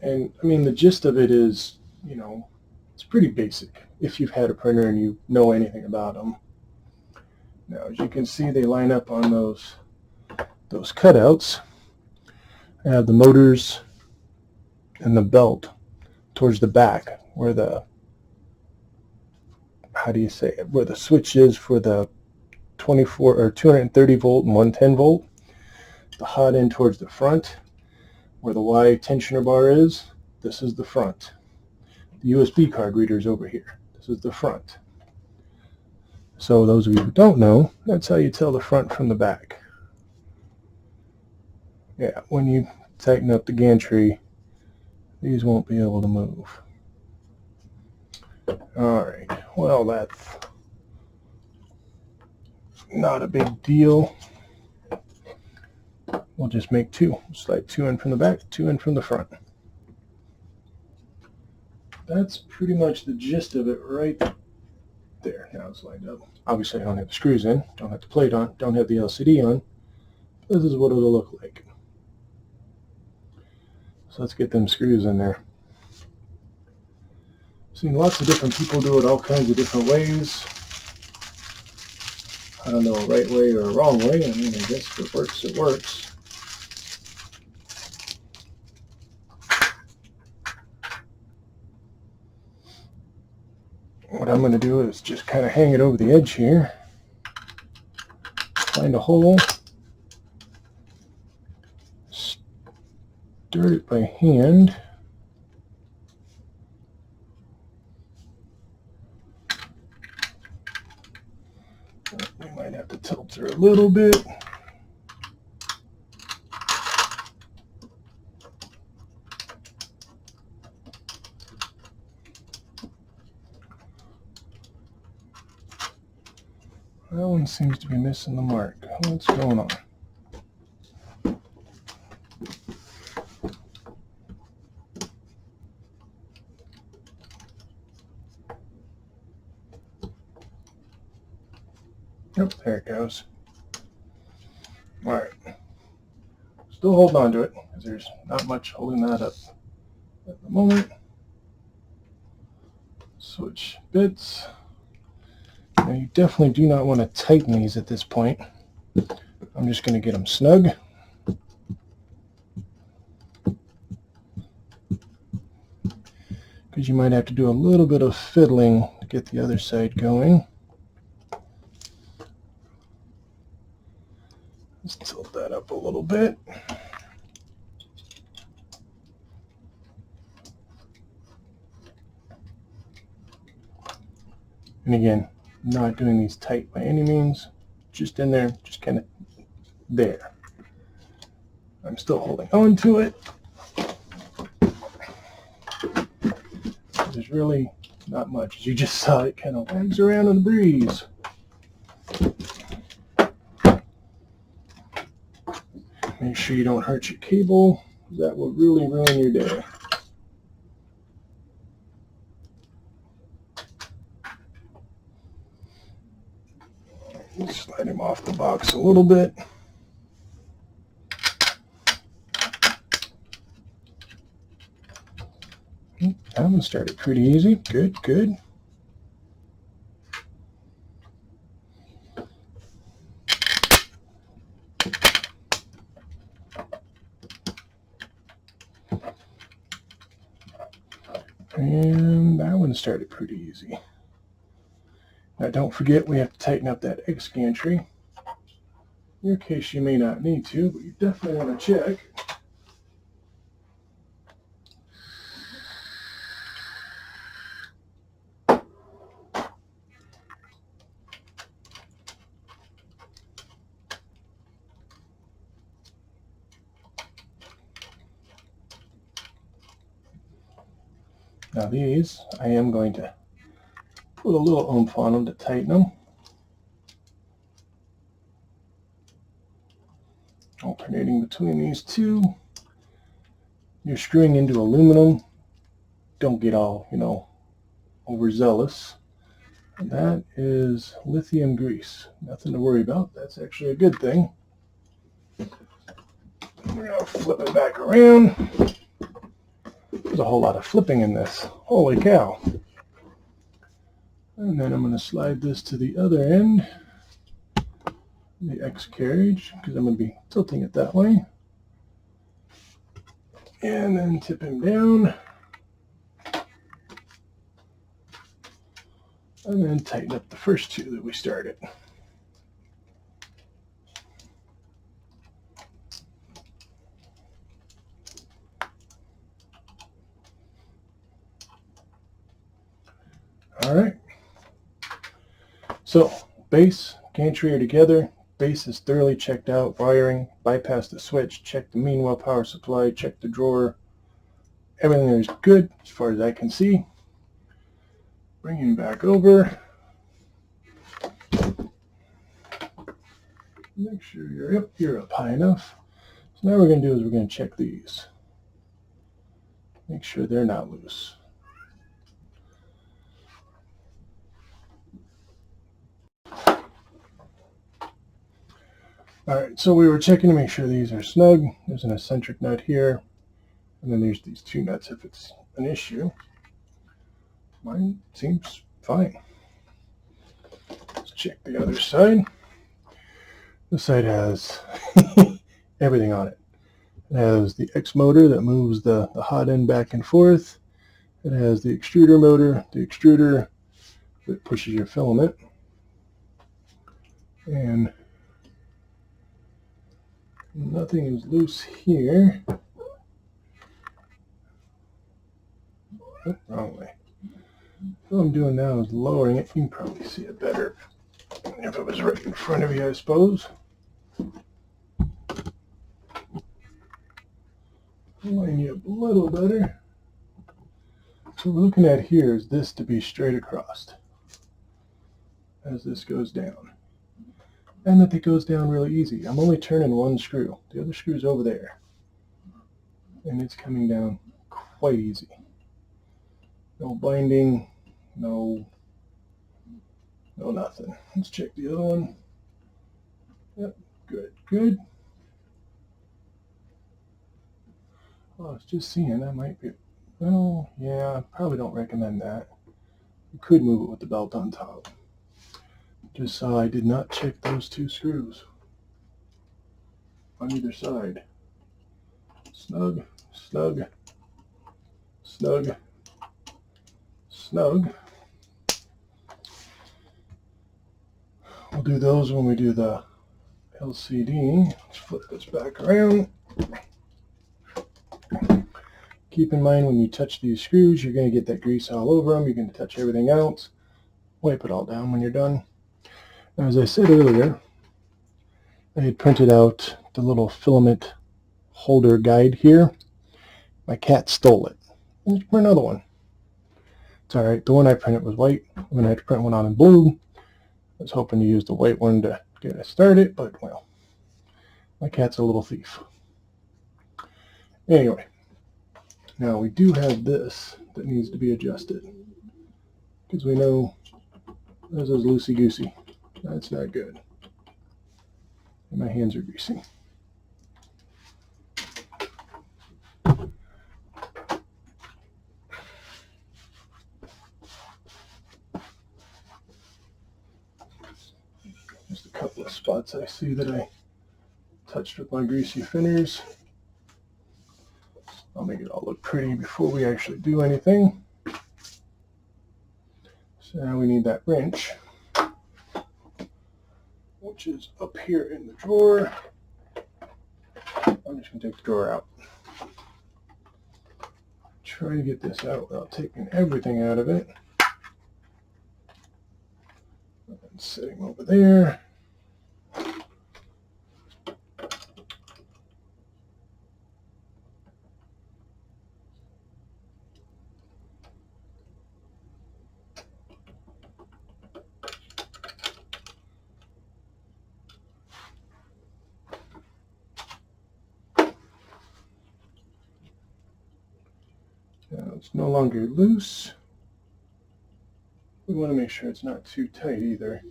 And I mean, the gist of it is, you know, it's pretty basic if you've had a printer and you know anything about them. Now, as you can see, they line up on those cutouts. I have the motors and the belt towards the back where the, how do you say it, where the switch is for the 24 or 230 volt and 110 volt. The hot end towards the front where the Y tensioner bar is. This is the front. The USB card reader is over here. This is the front. So those of you who don't know, that's how you tell the front from the back. Yeah, when you tighten up the gantry, these won't be able to move. Alright, well, that's not a big deal. We'll just make 2. Slide 2 in from the back, 2 in from the front. That's pretty much the gist of it right there. Now it's lined up. Obviously I don't have the screws in, don't have the plate on, don't have the LCD on. This is what it'll look like. So let's get them screws in there. Seen lots of different people do it all kinds of different ways. I don't know a right way or a wrong way. I mean, I guess if it works, it works. what I'm going to do is just kind of hang it over the edge here, find a hole, stir it by hand. We might have to tilt her a little bit. That one seems to be missing the mark. What's going on? Yep, there it goes. All right. Still holding on to it because there's not much holding that up at the moment. Switch bits. Now you definitely do not want to tighten these at this point. I'm just going to get them snug. Because you might have to do a little bit of fiddling to get the other side going. Let's tilt that up a little bit. And again, not doing these tight by any means, just in there, just kind of there. I'm still holding on to it. There's really not much. As you just saw, it kind of wags around in the breeze. Make sure you don't hurt your cable. That will really ruin your day. Slide him off the box a little bit. That one started pretty easy. Good, good. And that one started pretty easy. Now don't forget we have to tighten up that X gantry. In your case you may not need to, but you definitely want to check. Now these, I am going to put a little oomph on them to tighten them. Alternating between these two. You're screwing into aluminum. Don't get all, overzealous. And that is lithium grease. Nothing to worry about. That's actually a good thing. We're going to flip it back around. There's a whole lot of flipping in this. Holy cow. And then I'm going to slide this to the other end, the X carriage, because I'm going to be tilting it that way. And then tip him down. And then tighten up the first two that we started. All right. So base, gantry are together. Base is thoroughly checked out. Wiring, bypass the switch, check the mean well power supply, check the drawer. Everything there is good as far as I can see. Bring him back over. Make sure you're up high enough. So now what we're going to do is we're going to check these. Make sure they're not loose. Alright, so we were checking to make sure these are snug. There's an eccentric nut here, and then there's these two nuts if it's an issue. Mine seems fine. Let's check the other side. This side has everything on it. It has the X motor that moves the hot end back and forth. It has the extruder motor. The extruder that pushes your filament. And nothing is loose here. Oh, wrong way. What I'm doing now is lowering it. You can probably see it better if it was right in front of you, I suppose. Line you up a little better. So what we're looking at here is this to be straight across as this goes down. And that it goes down really easy. I'm only turning one screw. The other screw's over there. And it's coming down quite easy. No binding, no nothing. Let's check the other one. Yep, good. Oh, I was just seeing that might be, well, yeah, I probably don't recommend that. You could move it with the belt on top. Just saw I did not check those two screws on either side. Snug, snug, snug, snug. We'll do those when we do the LCD. Let's flip this back around. Keep in mind when you touch these screws, you're going to get that grease all over them. You're going to touch everything else. Wipe it all down when you're done. Now, as I said earlier, I had printed out the little filament holder guide here. My cat stole it. Let's print another one. It's alright. The one I printed was white. I'm going to have to print one out in blue. I was hoping to use the white one to get us started, but, well, my cat's a little thief. Anyway, now we do have this that needs to be adjusted because we know this is loosey-goosey. That's not good. And my hands are greasy. Just a couple of spots I see that I touched with my greasy fingers. I'll make it all look pretty before we actually do anything. So now we need that wrench, which is up here in the drawer. I'm just going to take the drawer out. Try to get this out without taking everything out of it. And sitting over there. Now it's no longer loose. We want to make sure it's not too tight either.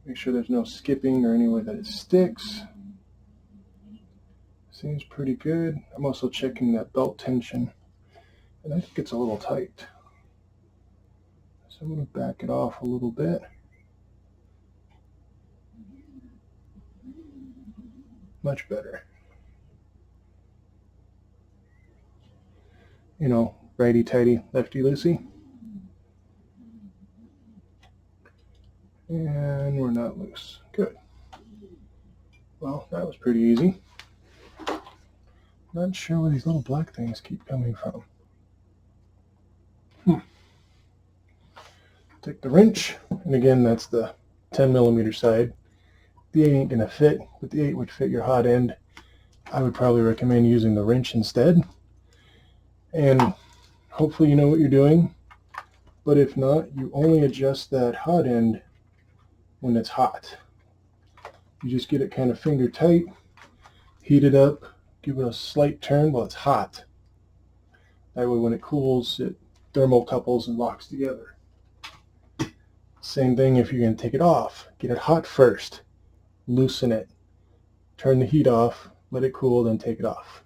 Make sure there's no skipping or any way that it sticks. Seems pretty good. I'm also checking that belt tension, and I think it's a little tight. So I'm going to back it off a little bit. Much better. You know, righty-tighty, lefty-loosey. And we're not loose. Good. Well, that was pretty easy. Not sure where these little black things keep coming from. Take the wrench, and again, that's the 10mm side. The 8 ain't going to fit, but the 8 would fit your hot end. I would probably recommend using the wrench instead. And hopefully you know what you're doing, but if not, you only adjust that hot end when it's hot. You just get it kind of finger tight, heat it up, give it a slight turn while it's hot. That way when it cools, it thermocouples and locks together. Same thing if you're going to take it off. Get it hot first, loosen it, turn the heat off, let it cool, then take it off.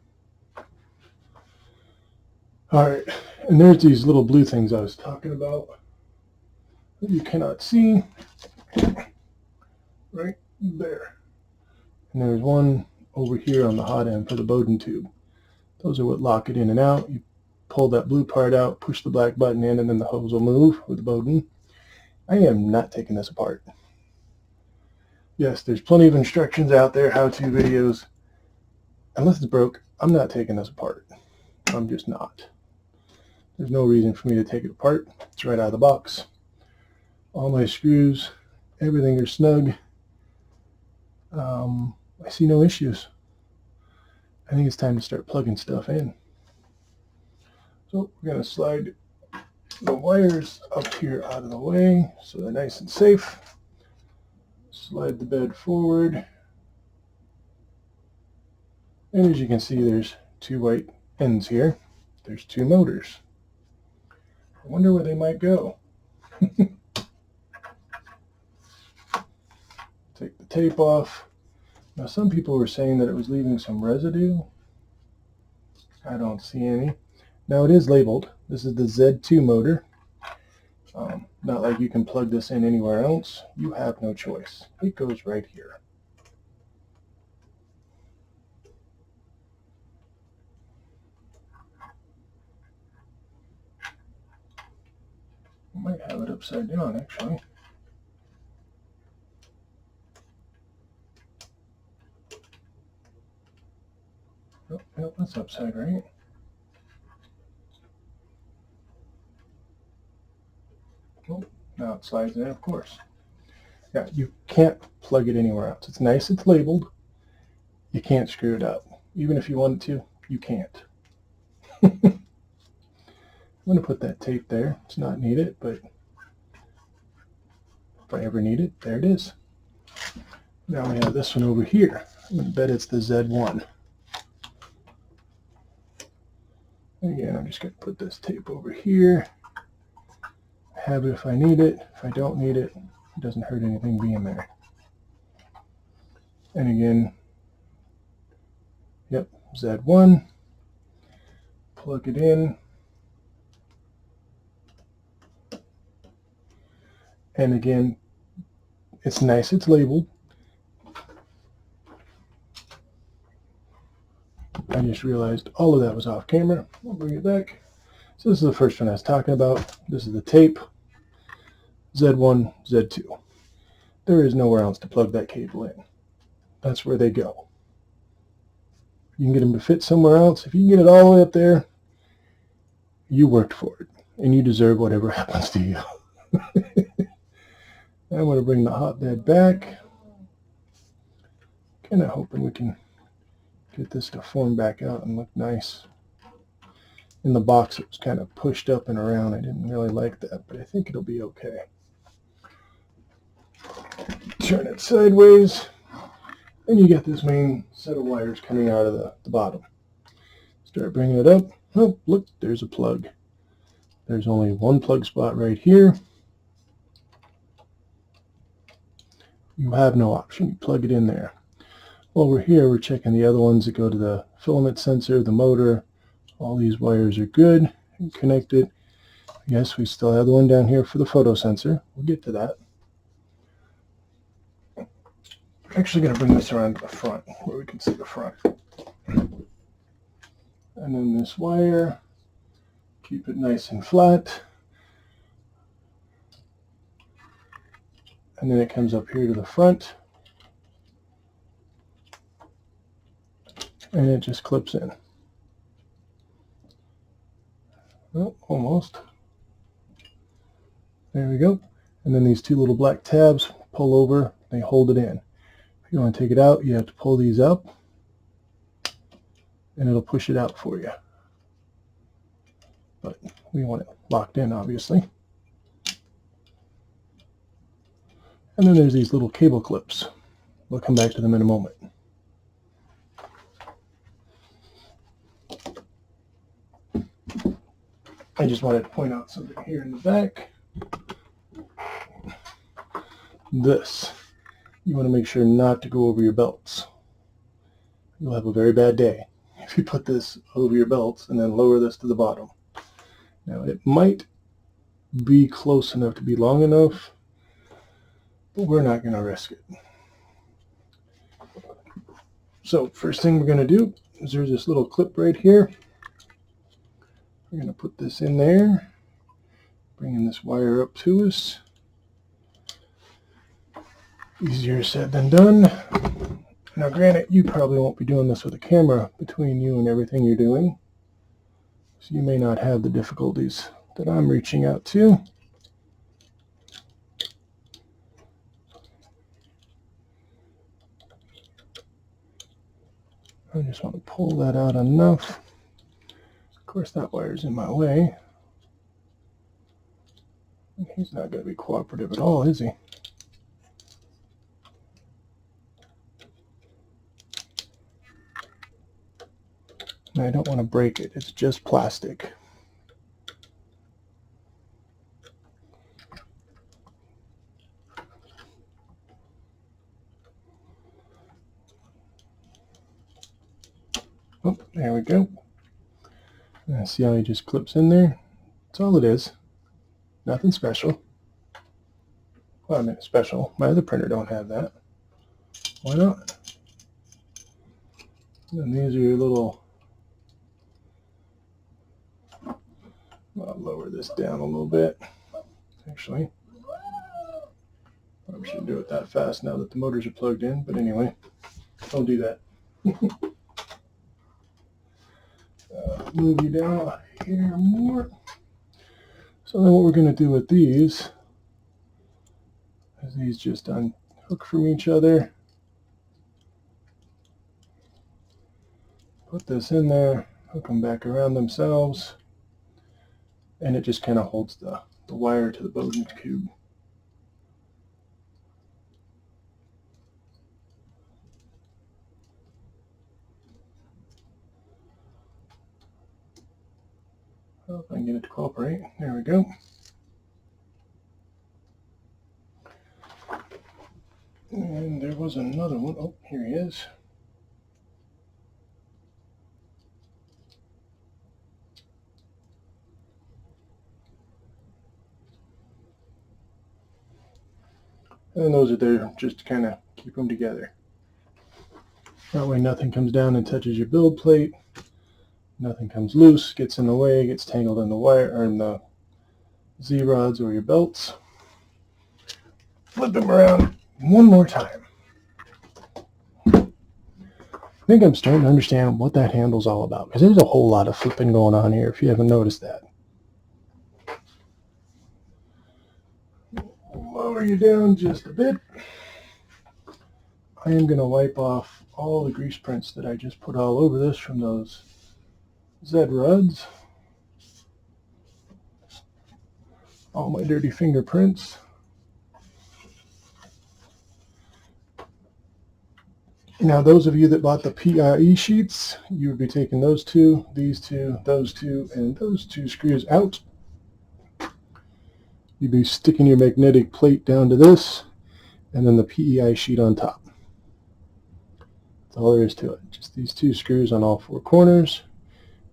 Alright, and there's these little blue things I was talking about that you cannot see. Right there. And there's one over here on the hot end for the Bowden tube. Those are what lock it in and out. You pull that blue part out, push the black button in, and then the hose will move with the Bowden. I am not taking this apart. Yes, there's plenty of instructions out there, how-to videos. Unless it's broke, I'm not taking this apart. I'm just not. There's no reason for me to take it apart. It's right out of the box. All my screws, everything are snug. I see no issues. I think it's time to start plugging stuff in. So we're going to slide the wires up here out of the way so they're nice and safe. Slide the bed forward. And as you can see, there's two white ends here. There's two motors. I wonder where they might go. Take the tape off. Now some people were saying that it was leaving some residue. I don't see any. Now it is labeled. This is the Z2 motor. Not like you can plug this in anywhere else. You have no choice. It goes right here. I might have it upside down actually. Oh, no, that's upside right. Oh, now it slides in, of course. Yeah, you can't plug it anywhere else. It's nice, it's labeled. You can't screw it up. Even if you wanted to, you can't. I'm going to put that tape there. It's not needed, but if I ever need it, there it is. Now we have this one over here. I'm going to bet it's the Z1. Again, I'm just going to put this tape over here. Have it if I need it. If I don't need it, it doesn't hurt anything being there. And again, yep, Z1. Plug it in. And again, it's nice, it's labeled. I just realized all of that was off camera. I'll bring it back. So this is the first one I was talking about. This is the tape. Z1, Z2. There is nowhere else to plug that cable in. That's where they go. You can get them to fit somewhere else. If you can get it all the way up there, you worked for it. And you deserve whatever happens to you. I'm going to bring the hotbed back. Kind of hoping we can get this to form back out and look nice. In the box it was kind of pushed up and around. I didn't really like that, but I think it'll be okay. Turn it sideways, and you get this main set of wires coming out of the bottom. Start bringing it up. Oh, look, there's a plug. There's only one plug spot right here. You have no option. You plug it in there. Over here, we're checking the other ones that go to the filament sensor, the motor. All these wires are good and connected. Yes, we still have the one down here for the photo sensor. We'll get to that. I'm actually going to bring this around to the front where we can see the front. And then this wire, keep it nice and flat. And then it comes up here to the front. And it just clips in. Oh, almost. There we go. And then these two little black tabs pull over, they hold it in. If you want to take it out, you have to pull these up, and it'll push it out for you. But we want it locked in, obviously. And then there's these little cable clips. We'll come back to them in a moment. I just wanted to point out something here in the back. This, you want to make sure not to go over your belts. You'll have a very bad day if you put this over your belts and then lower this to the bottom. Now it might be close enough to be long enough, but we're not going to risk it. So first thing we're going to do is there's this little clip right here. We're going to put this in there, bringing this wire up to us. Easier said than done. Now granted, you probably won't be doing this with a camera between you and everything you're doing, so you may not have the difficulties that I'm reaching out to. I just want to pull that out enough. Of course, that wire's in my way. He's not going to be cooperative at all, is he? And I don't want to break it. It's just plastic. Oh, there we go. See how he just clips in there? That's all it is. Nothing special. Well, I mean, special. My other printer don't have that. Why not? And these are your little... I'll lower this down a little bit. Actually, I shouldn't do it that fast now that the motors are plugged in. But anyway, I'll do that. Move you down here more. So then what we're going to do with these is these just unhook from each other. Put this in there, hook them back around themselves, and it just kind of holds the wire to the Bowden cube. Well, if I can get it to cooperate. There we go. And there was another one. Oh, here he is. And those are there just to kind of keep them together. That way nothing comes down and touches your build plate. Nothing comes loose, gets in the way, gets tangled in the wire or in the Z-rods or your belts. Flip them around one more time. I think I'm starting to understand what that handle's all about, because there's a whole lot of flipping going on here if you haven't noticed that. Lower you down just a bit. I am going to wipe off all the grease prints that I just put all over this from those Z-rods. All my dirty fingerprints. Now those of you that bought the PIE sheets, you would be taking those two, these two, those two, and those two screws out. You'd be sticking your magnetic plate down to this, and then the PEI sheet on top. That's all there is to it. Just these two screws on all four corners.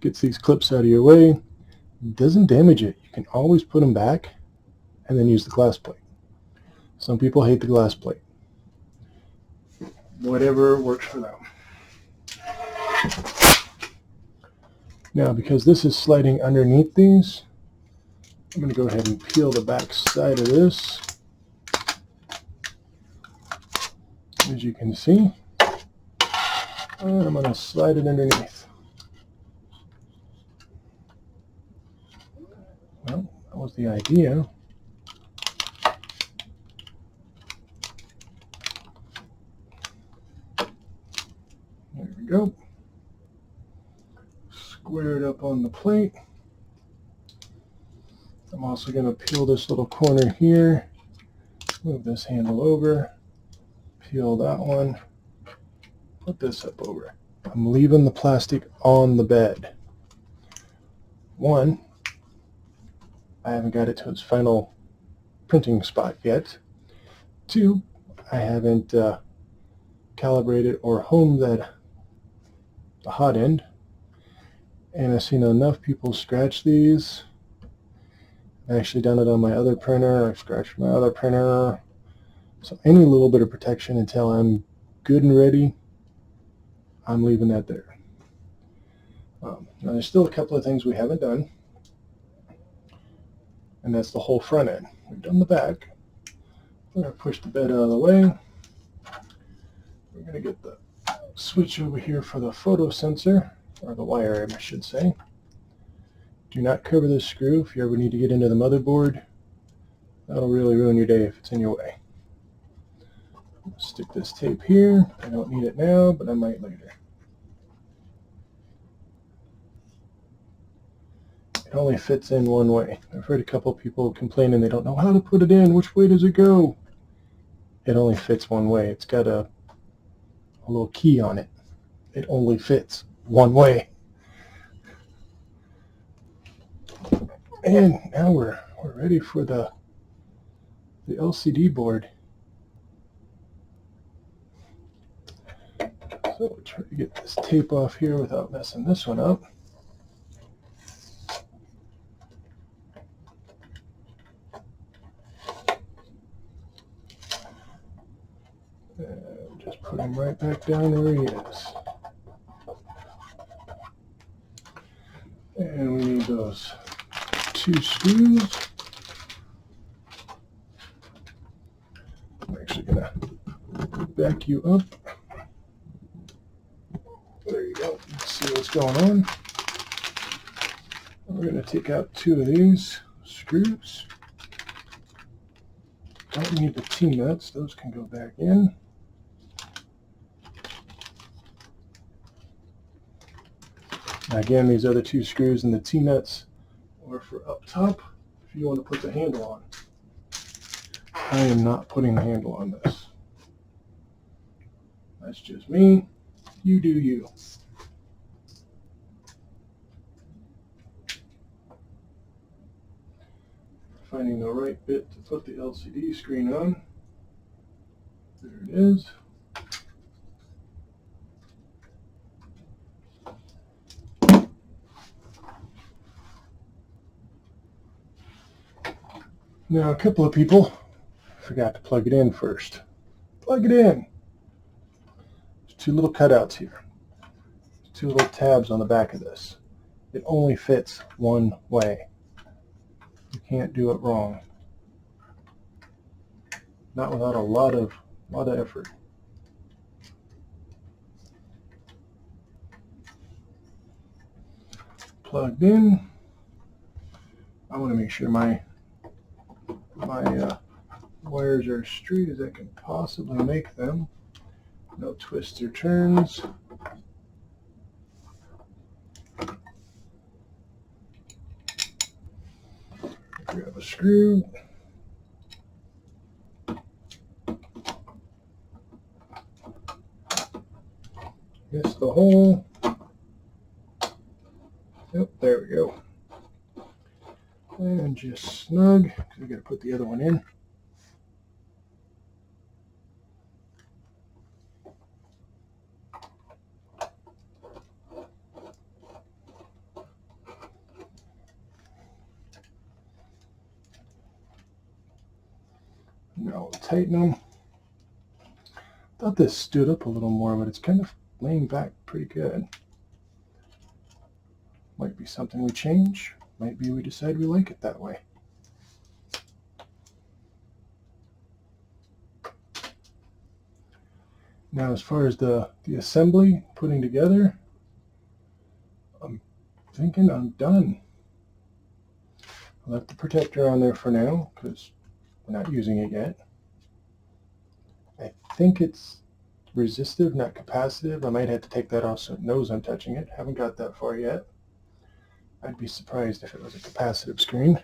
Gets these clips out of your way. Doesn't damage it. You can always put them back and then use the glass plate. Some people hate the glass plate. Whatever works for them. Now, because this is sliding underneath these, I'm going to go ahead and peel the back side of this. As you can see, and I'm going to slide it underneath. Well, that was the idea. There we go. Square it up on the plate. I'm also going to peel this little corner here, move this handle over, peel that one, put this up over. I'm leaving the plastic on the bed. One, I haven't got it to its final printing spot yet. Two, I haven't calibrated or homed the hot end. And I've seen enough people scratch these. I've actually done it on my other printer. I've scratched my other printer. So any little bit of protection until I'm good and ready, I'm leaving that there. Now there's still a couple of things we haven't done. and that's the whole front end. We've done the back. We're going to push the bed out of the way. We're going to get the switch over here for the photo sensor, or the wire I should say. Do not cover this screw if you ever need to get into the motherboard. That'll really ruin your day if it's in your way. Stick this tape here. I don't need it now, but I might later. It only fits in one way. I've heard a couple people complaining they don't know how to put it in. Which way does it go? It only fits one way. It's got a little key on it. It only fits one way. And now we're ready for the LCD board. So we'll try to get this tape off here without messing this one up. And just put him right back down where he is. And we need those 2 screws. I'm actually going to back you up. There you go. Let's see what's going on. We're going to take out 2 of these screws. Don't need the T-nuts. Those can go back in. Now again, these other 2 screws and the T-nuts are for up top if you want to put the handle on. I am not putting the handle on this. That's just me. You do you. Finding the right bit to put the LCD screen on. There it is. Now a couple of people forgot to plug it in first. Plug it in. There's 2 little cutouts here. 2 little tabs on the back of this. It only fits one way. You can't do it wrong. Not without a lot of effort. Plugged in. I want to make sure my wires are as straight as I can possibly make them. No twists or turns. Grab a screw. Missed the hole. Yep, there we go. And just snug, because we got to put the other one in. Now we'll tighten them. Thought this stood up a little more, but it's kind of laying back pretty good. Might be something we change. Might be we decide we like it that way. Now as far as the assembly, putting together, I'm thinking I'm done. I left the protector on there for now because we're not using it yet. I think it's resistive, not capacitive. I might have to take that off so it knows I'm touching it. Haven't got that far yet. I'd be surprised if it was a capacitive screen.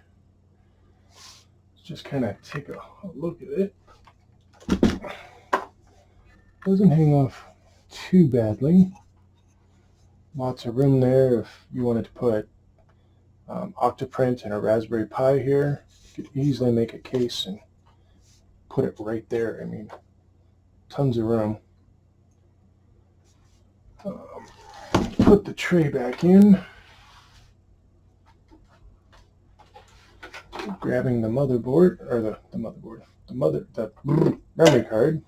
Let's just kind of take a look at it. Doesn't hang off too badly. Lots of room there if you wanted to put Octoprint and a Raspberry Pi here. You could easily make a case and put it right there. I mean, tons of room. Put the tray back in. Grabbing the motherboard, or the memory card.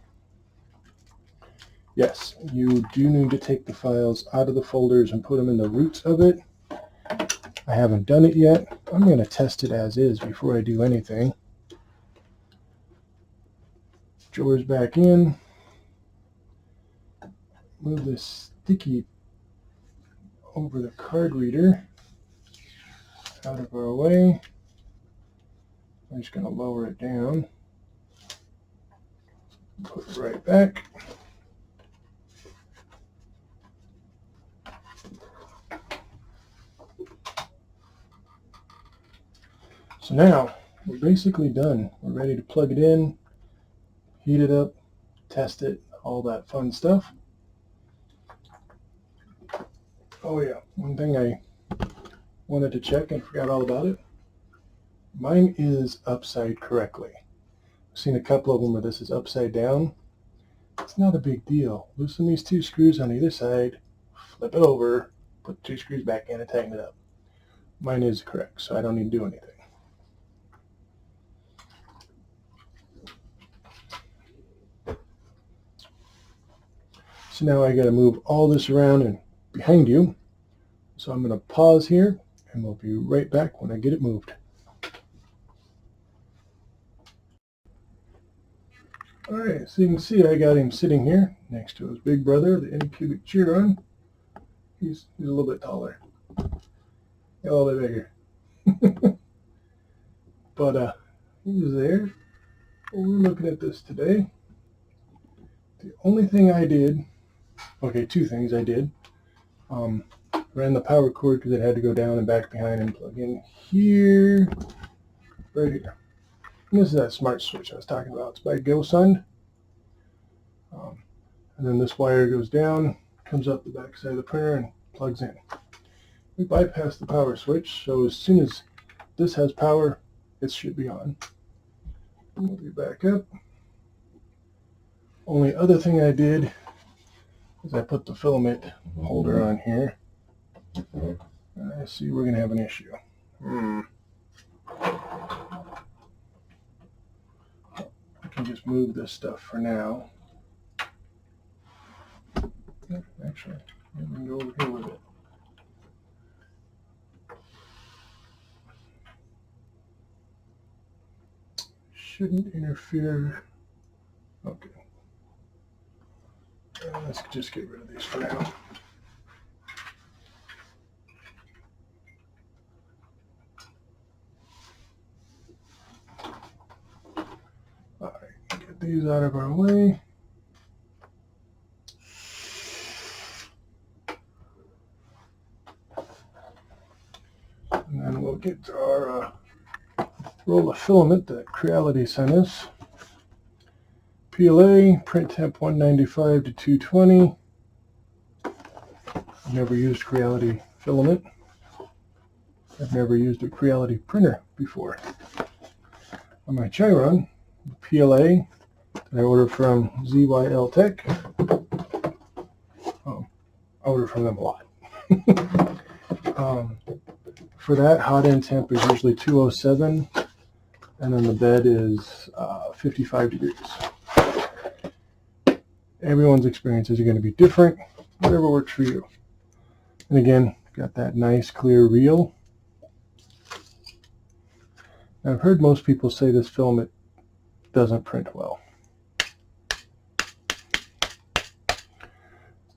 Yes, you do need to take the files out of the folders and put them in the roots of it. I haven't done it yet. I'm going to test it as is before I do anything. Drawers back in. Move this sticky over the card reader out of our way. I'm just going to lower it down. Put it right back. So now we're basically done. We're ready to plug it in, heat it up, test it, all that fun stuff. Oh yeah, one thing I wanted to check and forgot all about it. Mine is upside correctly. I've seen a couple of them where this is upside down. It's not a big deal. Loosen these 2 screws on either side, flip it over, put 2 screws back in and tighten it up. Mine is correct, so I don't need to do anything. So now I got to move all this around and behind you. So I'm going to pause here and we'll be right back when I get it moved. Alright, so you can see I got him sitting here next to his big brother, the Anycubic Chiron. He's a little bit taller. A little bit bigger. But he's there. We're looking at this today. The only thing I did, okay, 2 things I did. Ran the power cord because it had to go down and back behind and plug in here, right here. And this is that smart switch I was talking about. It's by GoSund. And then this wire goes down, comes up the back side of the printer and plugs in. We bypassed the power switch, so as soon as this has power, it should be on. And we'll be back up. Only other thing I did is I put the filament holder on here. I see we're going to have an issue. I can just move this stuff for now. Actually, we can go over here with it. Shouldn't interfere. Okay. Let's just get rid of these for now. Alright, get these out of our way. And then we'll get our roll of filament that Creality sent us. PLA, print temp 195 to 220. I've never used Creality filament. I've never used a Creality printer before. On my Chiron, PLA that I ordered from ZYL Tech. I order from them a lot. For that, hot end temp is usually 207, and then the bed is 55 degrees. Everyone's experiences are going to be different, whatever works for you. And again, got that nice clear reel. Now, I've heard most people say this filament doesn't print well.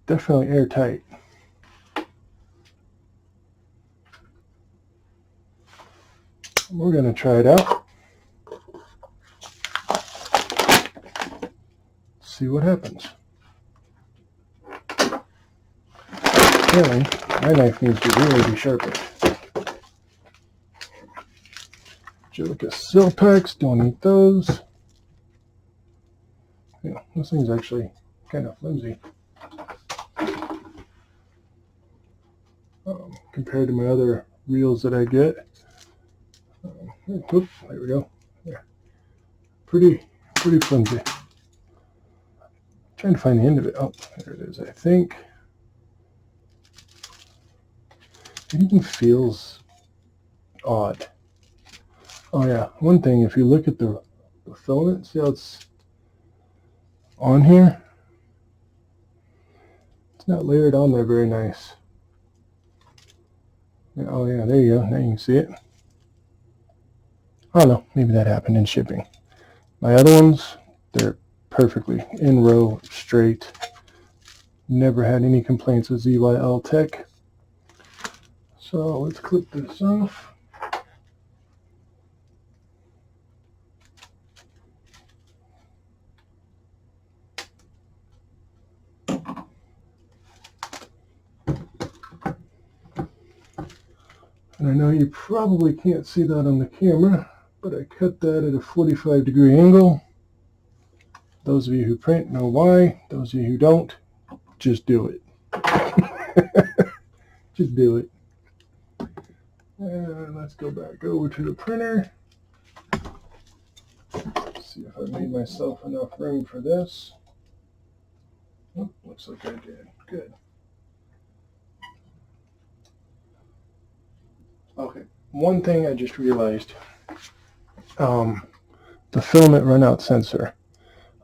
Definitely airtight. We're going to try it out. See what happens. Apparently, my knife needs to really be sharpened. Angelica sill packs, don't eat those. Yeah, this thing's actually kind of flimsy compared to my other reels that I get. Oops, there we go. Yeah, pretty flimsy. Trying to find the end of it. Oh, there it is, I think. It even feels odd. Oh yeah, one thing, if you look at the filament, see how it's on here? It's not layered on there very nice. Oh yeah, there you go. Now you can see it. I don't know, maybe that happened in shipping. My other ones, they're perfectly in row, straight. Never had any complaints with ZYL Tech. So let's clip this off. And I know you probably can't see that on the camera, but I cut that at a 45-degree angle. Those of you who print know why. Those of you who don't, just do it. Just do it. And let's go back over to the printer. See if I made myself enough room for this. Oh, looks like I did. Good. Okay, one thing I just realized. The filament runout sensor.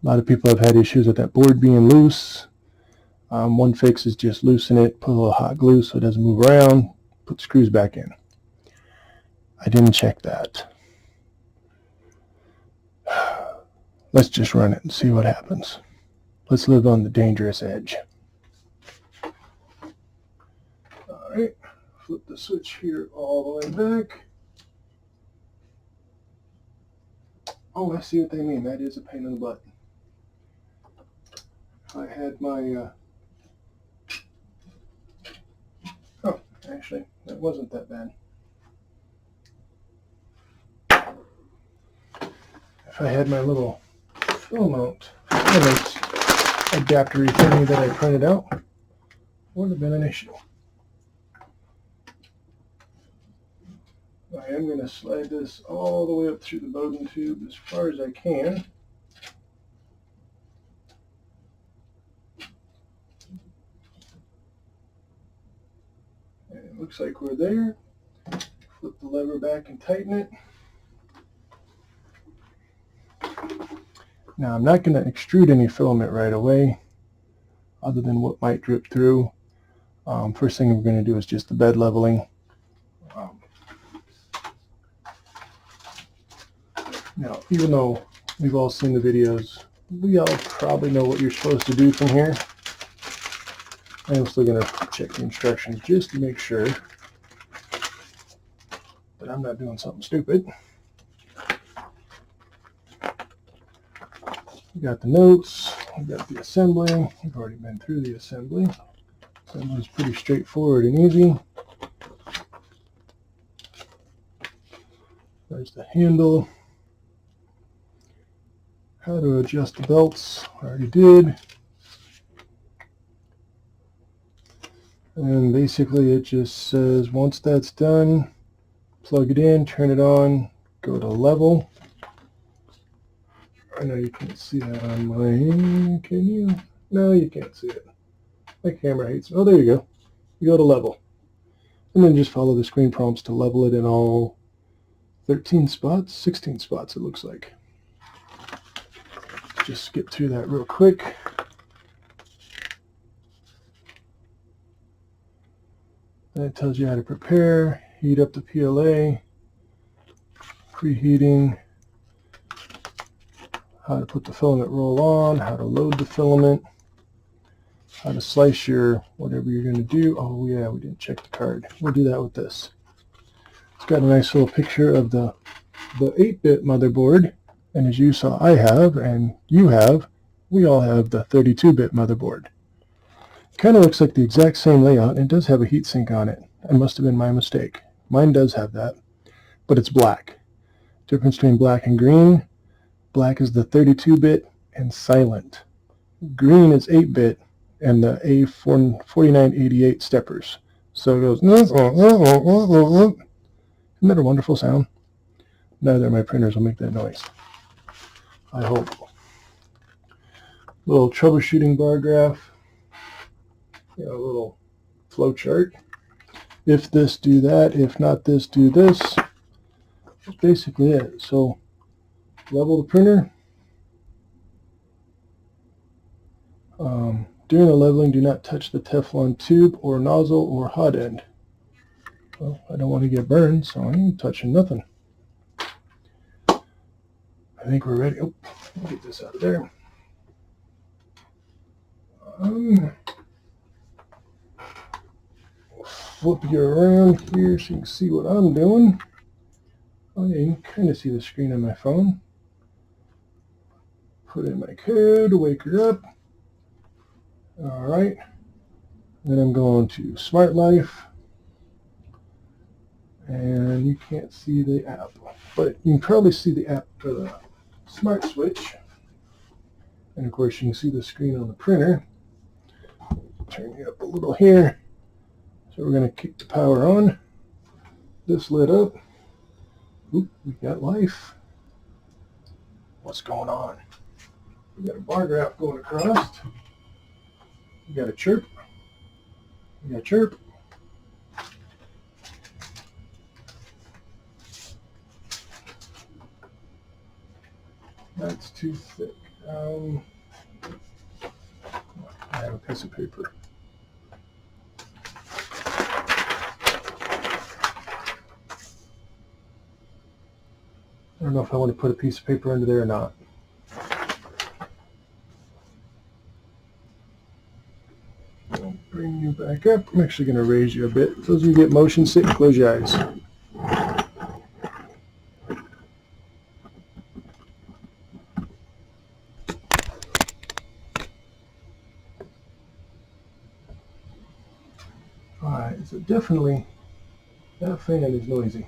A lot of people have had issues with that board being loose. One fix is just loosen it, put a little hot glue so it doesn't move around, put screws back in. I didn't check that. Let's just run it and see what happens. Let's live on the dangerous edge. All right, flip the switch here all the way back. Oh, I see what they mean. That is a pain in the butt. I had my... Oh, actually, that wasn't that bad. If I had my little filament adapter thingy that I printed out, would have been an issue. I am going to slide this all the way up through the Bowden tube as far as I can. And it looks like we're there. Flip the lever back and tighten it. Now I'm not going to extrude any filament right away, other than what might drip through. First thing we're going to do is just the bed leveling. Now, even though we've all seen the videos, we all probably know what you're supposed to do from here. I'm still going to check the instructions just to make sure that I'm not doing something stupid. We got the notes, we got the assembly. We've already been through the assembly. Assembly is pretty straightforward and easy. There's the handle. How to adjust the belts, I already did. And basically it just says once that's done, plug it in, turn it on, go to level. I know you can't see that on my, can you? No, you can't see it. My camera hates it. Oh, there you go. You go to level. And then just follow the screen prompts to level it in all 13 spots, 16 spots it looks like. Just skip through that real quick. Then it tells you how to prepare, heat up the PLA, preheating, how to put the filament roll on, how to load the filament, how to slice your whatever you're going to do. Oh yeah, we didn't check the card. We'll do that with this. It's got a nice little picture of the 8-bit motherboard. And as you saw, I have, and you have, we all have the 32-bit motherboard. Kind of looks like the exact same layout, and it does have a heatsink on it. It must have been my mistake. Mine does have that, but it's black. Difference between black and green. Black is the 32-bit and silent. Green is 8-bit and the A4988 steppers. So it goes, isn't that a wonderful sound? Neither of my printers will make that noise, I hope. Little troubleshooting bar graph. A little flow chart. If this, do that. If not this, do this. That's basically it. So level the printer. During the leveling, do not touch the Teflon tube or nozzle or hot end. Well, I don't want to get burned, so I ain't touching nothing. think we're ready. Oh, get this out of there. Flip you around here so you can see what I'm doing. Oh yeah, you can kind of see the screen on my phone. Put in my code, wake her up. All right. Then I'm going to Smart Life. And you can't see the app, but you can probably see the app for the Smart Switch. And of course you can see the screen on the printer. Turn you up a little here. So we're going to kick the power on. This lit up. Oop, we got life. What's going on? We got a bar graph going across. We got a chirp. We got a chirp. That's too thick. I have a piece of paper. I don't know if I want to put a piece of paper under there or not. I'll bring you back up. I'm actually going to raise you a bit. Those of you get motion sick, close your eyes. Alright, so definitely that fan is noisy.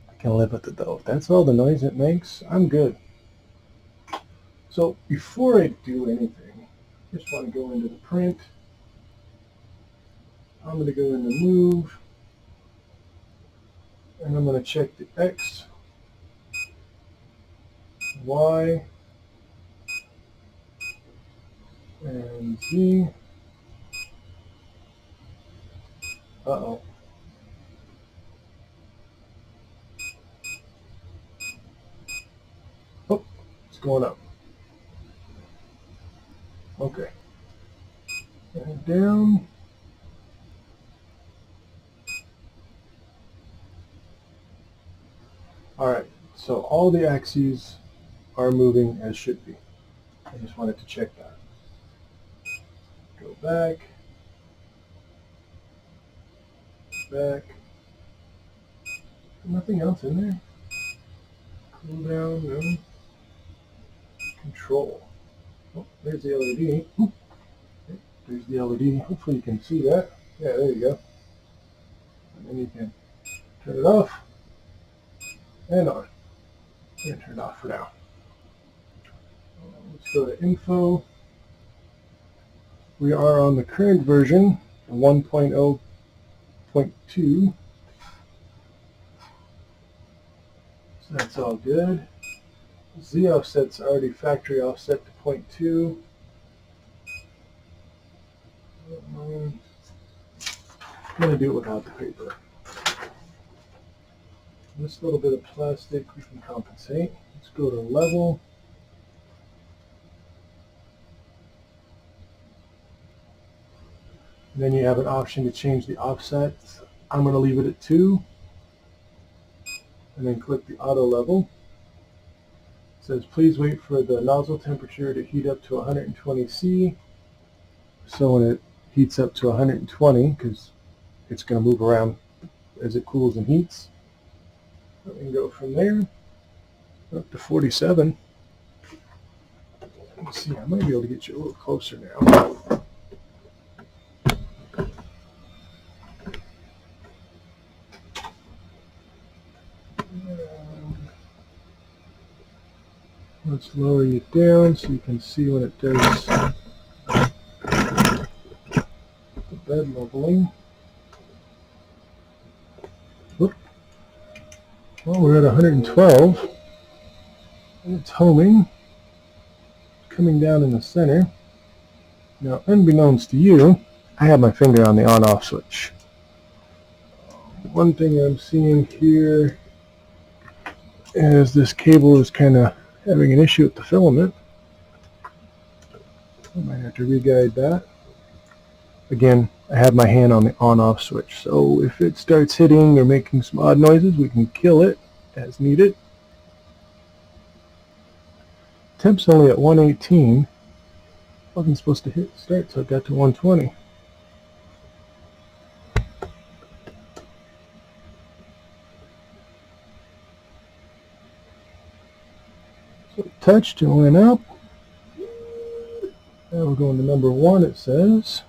I can live with it though. If that's all the noise it makes, I'm good. So before I do anything, I just want to go into the print. I'm going to go into move, and I'm going to check the X, Y, and Z. Uh-oh. Oh, it's going up. Okay. And down. Alright, so all the axes are moving as should be. I just wanted to check that. Go back. Back. Nothing else in there. Cool down, no. Control. Oh, there's the LED. Ooh. There's the LED. Hopefully you can see that. Yeah, there you go. And then you can turn it off and on. I'm going to turn it off for now. Let's go to info. We are on the current version, 1.0.2. So that's all good. Z offset's already factory offset to 0.2. I'm going to do it without the paper. This little bit of plastic we can compensate. Let's go to level. And then you have an option to change the offset. I'm going to leave it at 2. And then click the auto level. It says please wait for the nozzle temperature to heat up to 120 C. So when it heats up to 120, because it's going to move around as it cools and heats, we can go from there up to 47. Let's see, I might be able to get you a little closer now. Let's lower you down so you can see when it does the bed leveling. Whoop. Well, we're at 112, and it's homing, coming down in the center. Now, unbeknownst to you, I have my finger on the on-off switch. One thing I'm seeing here is this cable is kind of having an issue with the filament. I might have to re-guide that. Again, I have my hand on the on-off switch, so if it starts hitting or making some odd noises, we can kill it as needed. Temp's only at 118. Wasn't supposed to hit start till it got to 120. So it touched and went up. Now we're going to number 1, it says.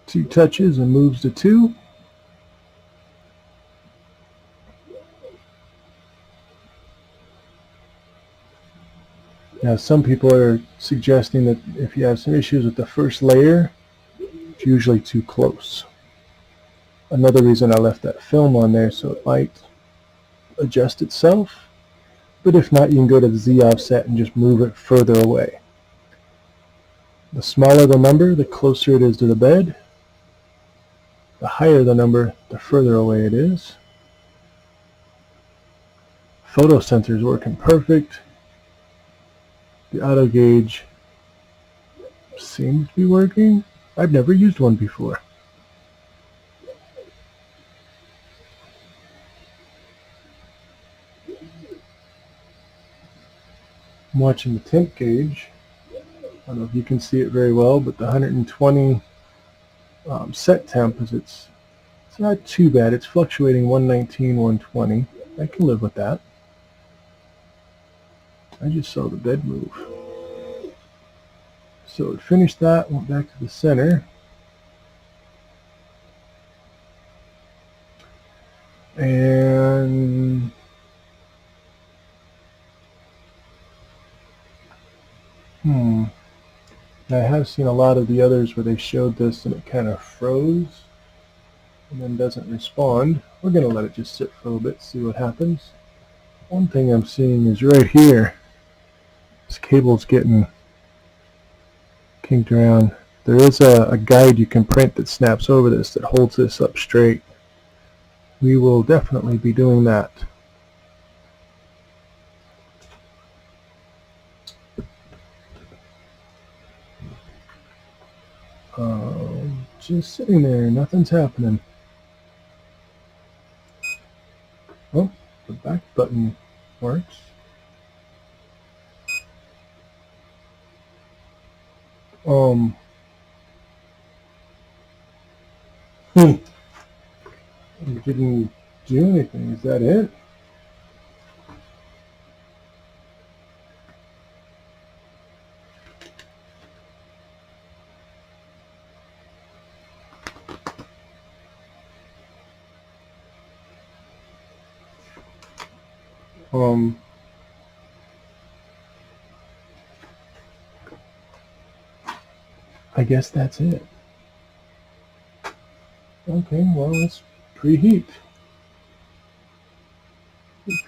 2 touches and moves to 2. Now some people are suggesting that if you have some issues with the first layer, it's usually too close. Another reason I left that film on there, so it might adjust itself. But if not, you can go to the Z offset and just move it further away. The smaller the number, the closer it is to the bed. The higher the number, the further away it is. Photo sensor is working perfect. The auto gauge seems to be working. I've never used one before. I'm watching the temp gauge. I don't know if you can see it very well, but the 120 set temp is it's not too bad. It's fluctuating 119, 120. I can live with that. I just saw the bed move. So it finished that, went back to the center. And I have seen a lot of the others where they showed this and it kind of froze and then doesn't respond. We're going to let it just sit for a little bit, see what happens. One thing I'm seeing is right here, this cable's getting kinked around. There is a guide you can print that snaps over this that holds this up straight. We will definitely be doing that. Just sitting there, nothing's happening. Oh, the back button works. It didn't do anything. Is that it? I guess that's it. Okay, well, let's preheat.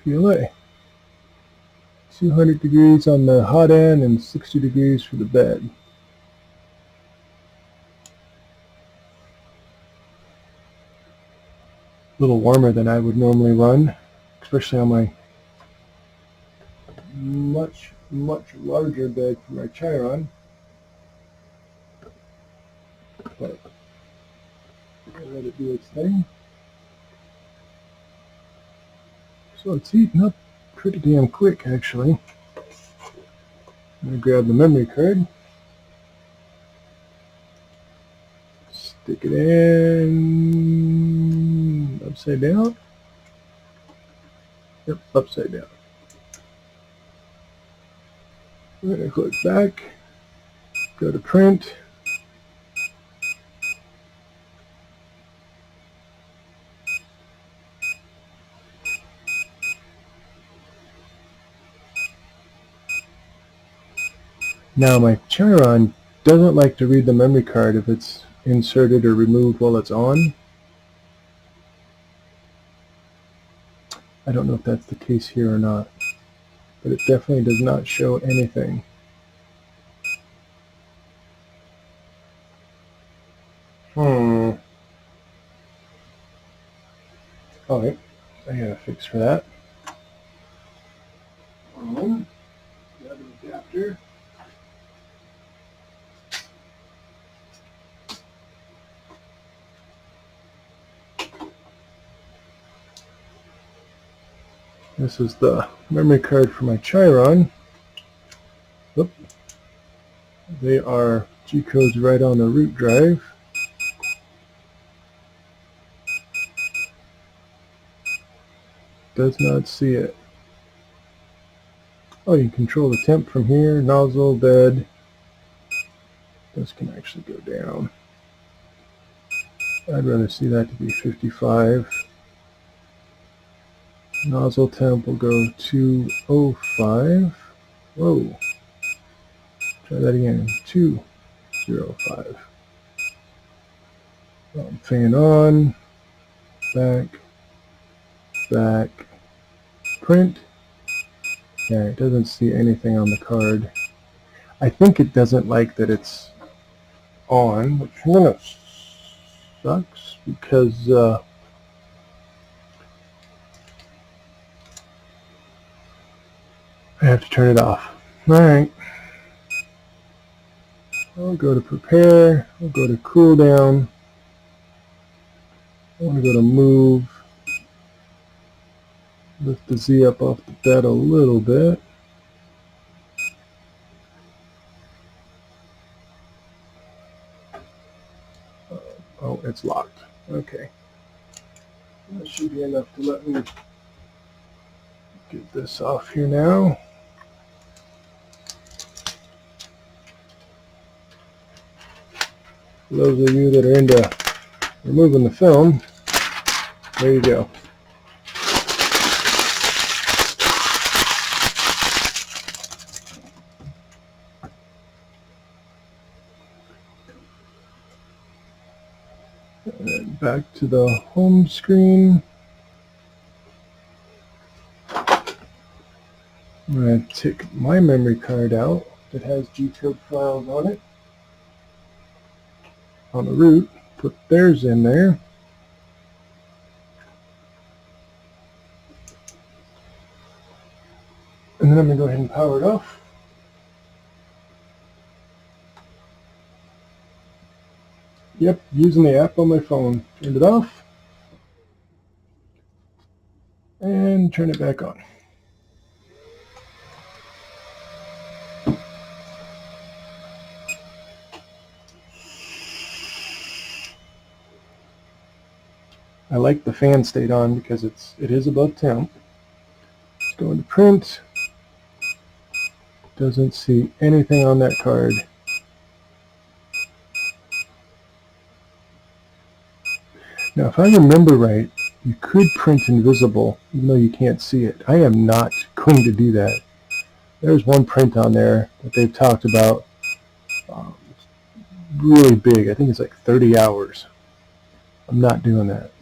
PLA. 200 degrees on the hot end and 60 degrees for the bed. A little warmer than I would normally run, especially on my much larger bed for my Chiron. But I'll let it do its thing. So it's heating up pretty damn quick, actually. I'm going to grab the memory card. Stick it in upside down. Yep, upside down. I'm going to click back, go to print. Now my Chiron doesn't like to read the memory card if it's inserted or removed while it's on. I don't know if that's the case here or not, but it definitely does not show anything. Alright, I got a fix for that. Grab an adapter. This is the memory card for my Chiron. Oop. They are G-codes right on the root drive. Does not see it. Oh, you can control the temp from here, nozzle, bed. This can actually go down. I'd rather see that to be 55. Nozzle temp will go 205. Whoa. Try that again. 205. Fan on. Back. Back. Print. Yeah, it doesn't see anything on the card. I think it doesn't like that it's on, which kind of sucks because I have to turn it off. Alright. I'll go to prepare. I'll go to cool down. I want to go to move. Lift the Z up off the bed a little bit. Oh, it's locked. Okay. That should be enough to let me get this off here now. For those of you that are into removing the film, there you go. And back to the home screen. I'm going to take my memory card out that has G-code files on it. On the root, put theirs in there. And then I'm going to go ahead and power it off. Yep, using the app on my phone. Turned it off. And turn it back on. I like the fan stayed on because it is above temp. Let's go into print. Doesn't see anything on that card. Now, if I remember right, you could print invisible, even though you can't see it. I am not going to do that. There's one print on there that they've talked about. Really big. I think it's like 30 hours. I'm not doing that.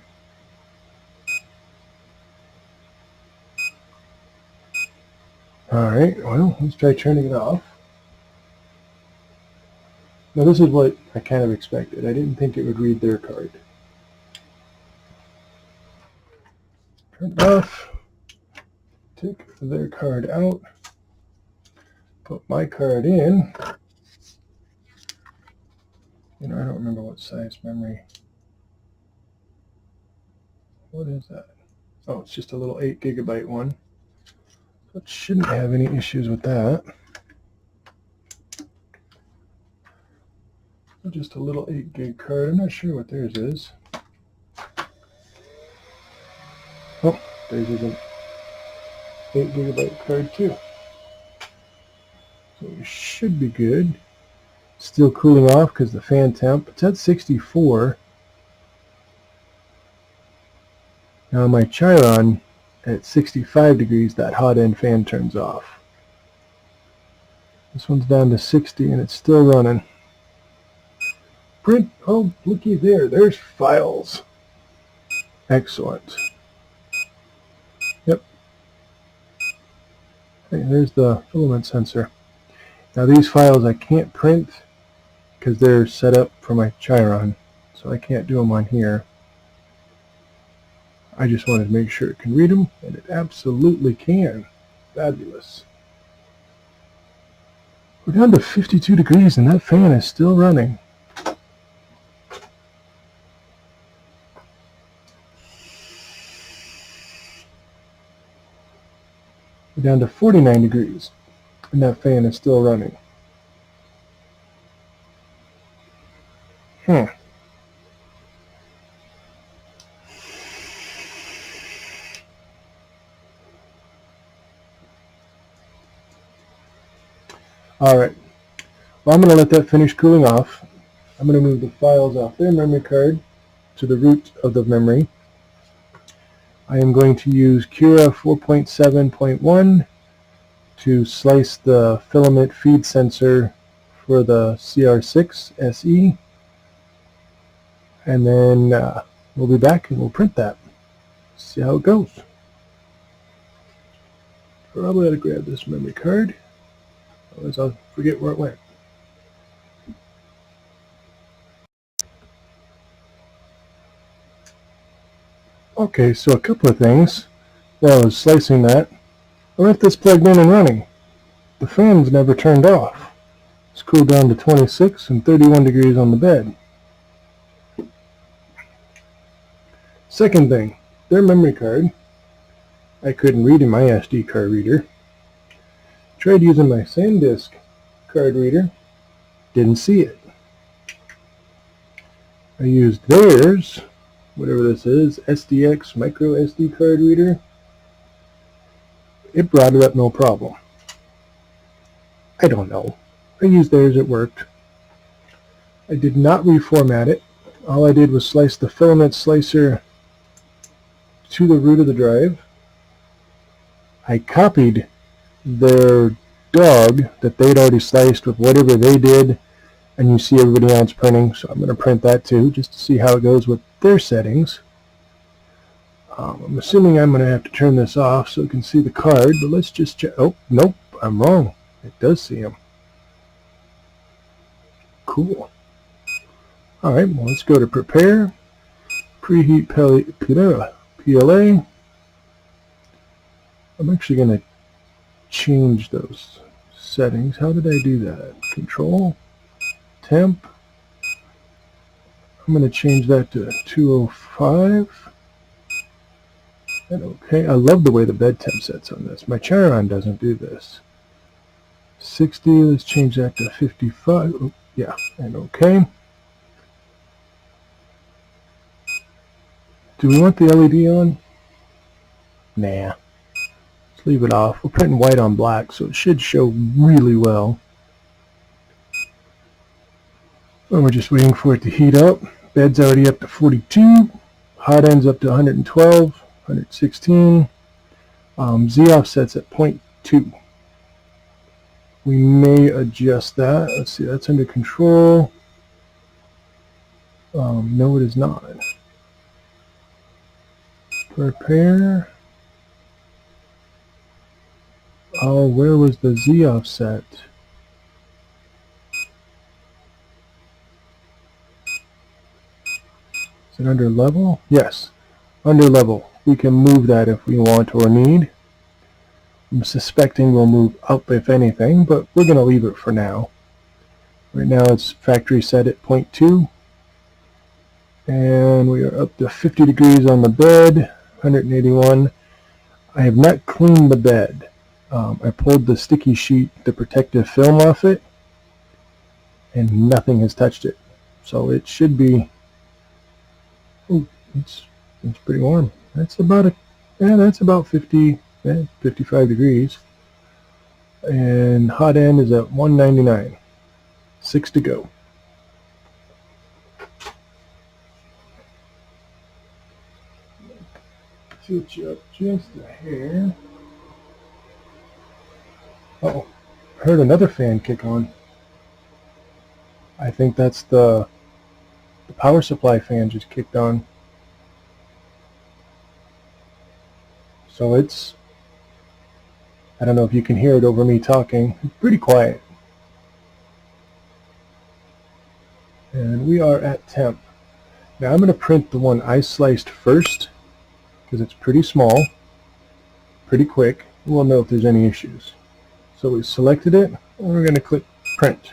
Alright, well, let's try turning it off. Now this is what I kind of expected. I didn't think it would read their card. Turn it off. Take their card out. Put my card in. You know, I don't remember what size memory. What is that? Oh, it's just a little 8 gigabyte one. So it shouldn't have any issues with that. Just a little 8 gig card. I'm not sure what theirs is. Oh, theirs is an 8 gigabyte card too. So we should be good. Still cooling off because the fan temp, it's at 64. Now my Chiron at 65 degrees, that hot end fan turns off. This one's down to 60 and it's still running. Print, oh looky there, there's files. Excellent. Yep. Hey, there's the filament sensor. Now these files I can't print because they're set up for my Chiron, so I can't do them on here. I just wanted to make sure it can read them, and it absolutely can. Fabulous. We're down to 52 degrees and that fan is still running. We're down to 49 degrees, and that fan is still running. Alright, well, I'm going to let that finish cooling off. I'm going to move the files off their memory card to the root of the memory. I am going to use Cura 4.7.1 to slice the filament feed sensor for the CR-6 SE, and then we'll be back and we'll print that. See how it goes. Probably ought to grab this memory card, otherwise I'll forget where it went. Okay, so a couple of things. While I was slicing that, I left this plugged in and running. The fan's never turned off. It's cooled down to 26 and 31 degrees on the bed. Second thing, their memory card, I couldn't read in my SD card reader. Tried using my SanDisk card reader, didn't see it. I used theirs, whatever this is, SDX micro SD card reader. It brought it up no problem. I don't know. I used theirs, it worked. I did not reformat it. All I did was slice the filament slicer to the root of the drive. I copied their dog that they'd already sliced with whatever they did, and you see everybody else printing, so I'm going to print that too, just to see how it goes with their settings. I'm assuming I'm going to have to turn this off so you can see the card, but let's just check. Oh, nope, I'm wrong. It does see them. Cool. Alright, well, let's go to Prepare, Preheat PLA. I'm actually going to change those settings. How did I do that? Control, Temp. I'm going to change that to 205. And okay, I love the way the bed temp sets on this. My Chiron doesn't do this. 60, let's change that to 55. Oh, yeah, and okay. Do we want the LED on? Nah. Let's leave it off. We're printing white on black, so it should show really well. And we're just waiting for it to heat up. Bed's already up to 42. Hot end's up to 112, 116. Z offset's at 0.2. We may adjust that. Let's see, that's under control. No, it is not. Prepare. Oh, where was the Z offset? Is it under level? Yes, under level. We can move that if we want or need. I'm suspecting we'll move up if anything, but we're going to leave it for now. Right now it's factory set at 0.2. And we are up to 50 degrees on the bed, 181. I have not cleaned the bed. I pulled the sticky sheet, the protective film off it, and nothing has touched it. So it should be, oh, it's pretty warm. That's about that's about 50, 55 degrees. And hot end is at 199. 6 to go. Tilt you up just a hair. Uh-oh, I heard another fan kick on. I think that's the power supply fan just kicked on. So it's, I don't know if you can hear it over me talking. It's pretty quiet. And we are at temp. Now I'm going to print the one I sliced first because it's pretty small, pretty quick. We'll know if there's any issues. So we selected it, and we're going to click print.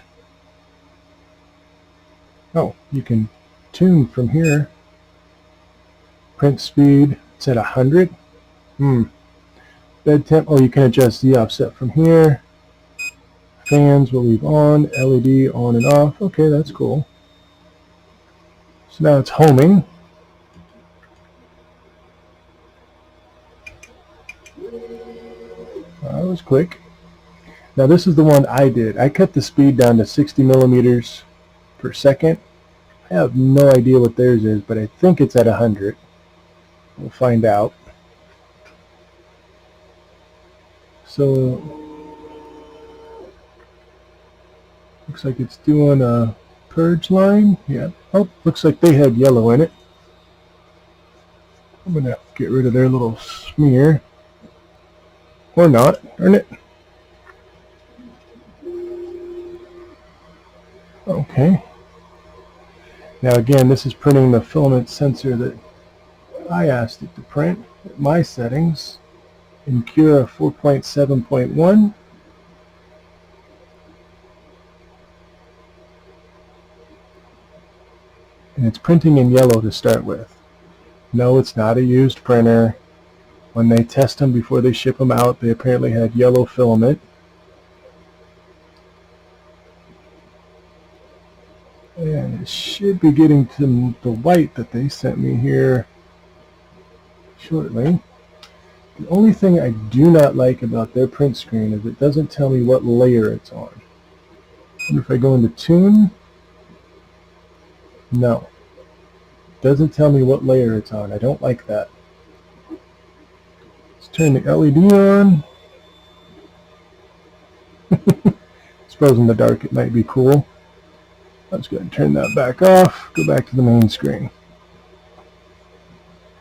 Oh, you can tune from here. Print speed, it's at 100. Bed temp, oh, you can adjust the offset from here. Fans will leave on, LED on and off. Okay, that's cool. So now it's homing. That was quick. Now this is the one I did. I cut the speed down to 60 millimeters per second. I have no idea what theirs is, but I think it's at 100. We'll find out. So looks like it's doing a purge line. Yeah. Oh, looks like they had yellow in it. I'm gonna get rid of their little smear. Or not, darn it. Okay. Now again, this is printing the filament sensor that I asked it to print at my settings in Cura 4.7.1. And it's printing in yellow to start with. No, it's not a used printer. When they test them before they ship them out, they apparently had yellow filament. And it should be getting to the white that they sent me here shortly. The only thing I do not like about their print screen is it doesn't tell me what layer it's on. And if I go into Tune, no. It doesn't tell me what layer it's on. I don't like that. Let's turn the LED on. I suppose in the dark it might be cool. Let's go ahead and turn that back off. Go back to the main screen.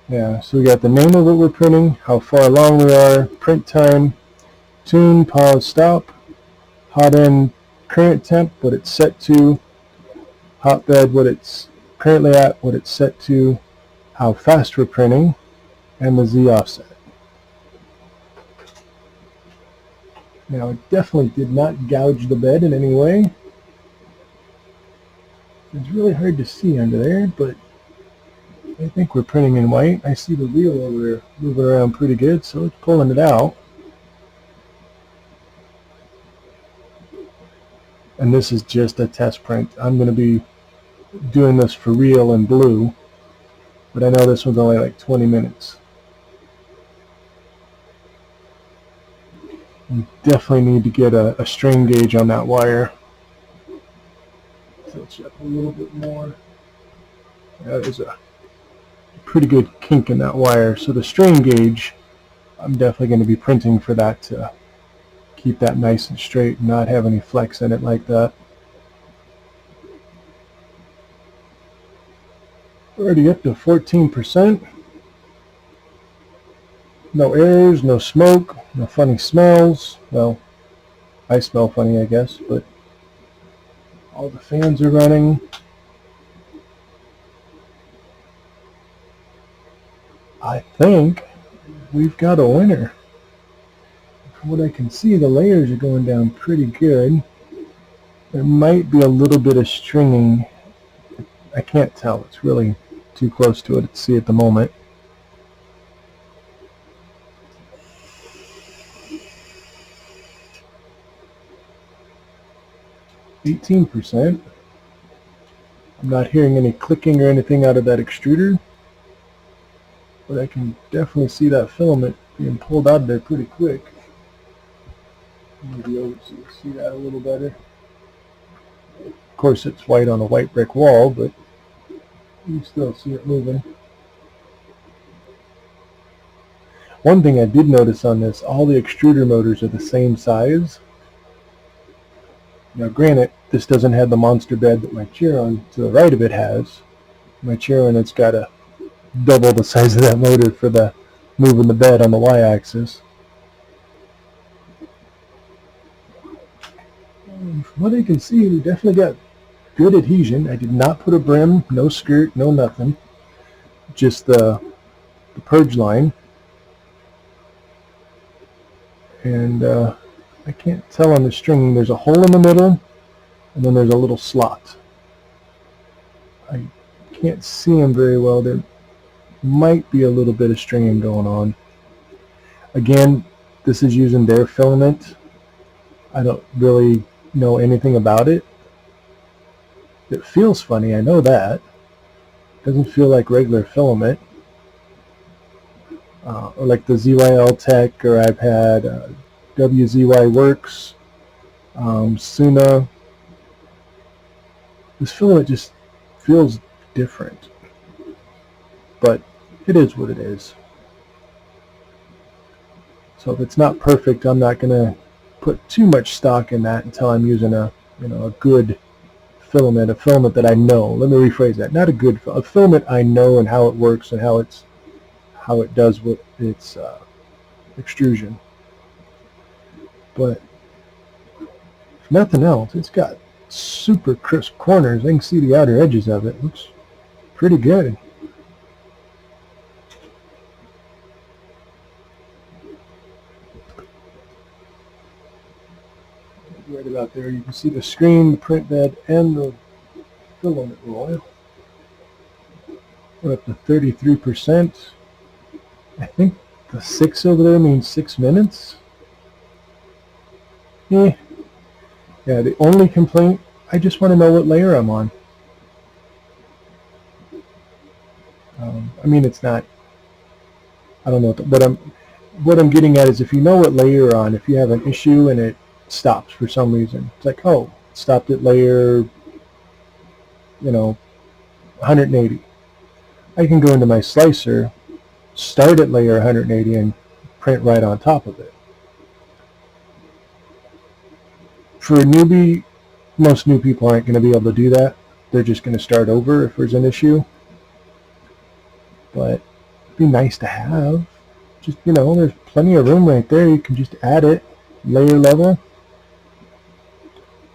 Yeah, so we got the name of what we're printing, how far along we are, print time, tune, pause, stop, hot end, current temp, what it's set to, hotbed, what it's currently at, what it's set to, how fast we're printing, and the Z offset. Now it definitely did not gouge the bed in any way. It's really hard to see under there, but I think we're printing in white. I see the wheel over there moving around pretty good, so it's pulling it out. And this is just a test print. I'm going to be doing this for real in blue, but I know this one's only like 20 minutes. You definitely need to get a strain gauge on that wire. Tilt you up a little bit more. That is a pretty good kink in that wire. So the strain gauge, I'm definitely going to be printing for that to keep that nice and straight and not have any flex in it like that. Already up to 14%. No errors, no smoke, no funny smells. Well, I smell funny, I guess, but all the fans are running. I think we've got a winner. From what I can see, the layers are going down pretty good. There might be a little bit of stringing. I can't tell. It's really too close to it to see at the moment. %. I'm not hearing any clicking or anything out of that extruder, but I can definitely see that filament being pulled out of there pretty quick. Maybe over so you can see that a little better. Of course, it's white on a white brick wall, but you still see it moving. One thing I did notice on this, all the extruder motors are the same size. Now granted, this doesn't have the monster bed that my Chiron to the right of it has. My Chiron, it's got a double the size of that motor for the moving the bed on the y-axis. From what I can see, we definitely got good adhesion. I did not put a brim, no skirt, no nothing. Just the purge line. And I can't tell on the stringing. There's a hole in the middle, and then there's a little slot. I can't see them very well. There might be a little bit of stringing going on. Again, this is using their filament. I don't really know anything about it. It feels funny, I know that. Doesn't feel like regular filament. Or like the ZYL Tech, or I've had WZY Works, Suna. This filament just feels different. But it is what it is. So if it's not perfect, I'm not going to put too much stock in that until I'm using a good filament, a filament that I know. Let me rephrase that. Not a filament I know and how it works and how it does with its extrusion. But if nothing else, it's got super crisp corners. I can see the outer edges of it. Looks pretty good. Right about there, you can see the screen, the print bed, and the filament roll. We're up to 33%. I think the 6 over there means 6 minutes. Yeah, the only complaint, I just want to know what layer I'm on. I mean, it's not, I don't know, but what I'm getting at is if you know what layer you're on, if you have an issue and it stops for some reason, it's like, oh, it stopped at layer, 180. I can go into my slicer, start at layer 180, and print right on top of it. For a newbie, most new people aren't going to be able to do that. They're just going to start over if there's an issue. But it'd be nice to have. Just, there's plenty of room right there. You can just add it, layer level,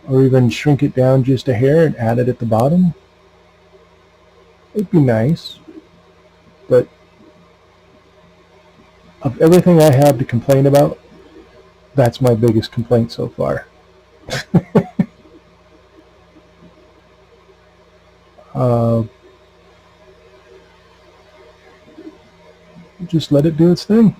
or even shrink it down just a hair and add it at the bottom. It'd be nice. But of everything I have to complain about, that's my biggest complaint so far. Just let it do its thing.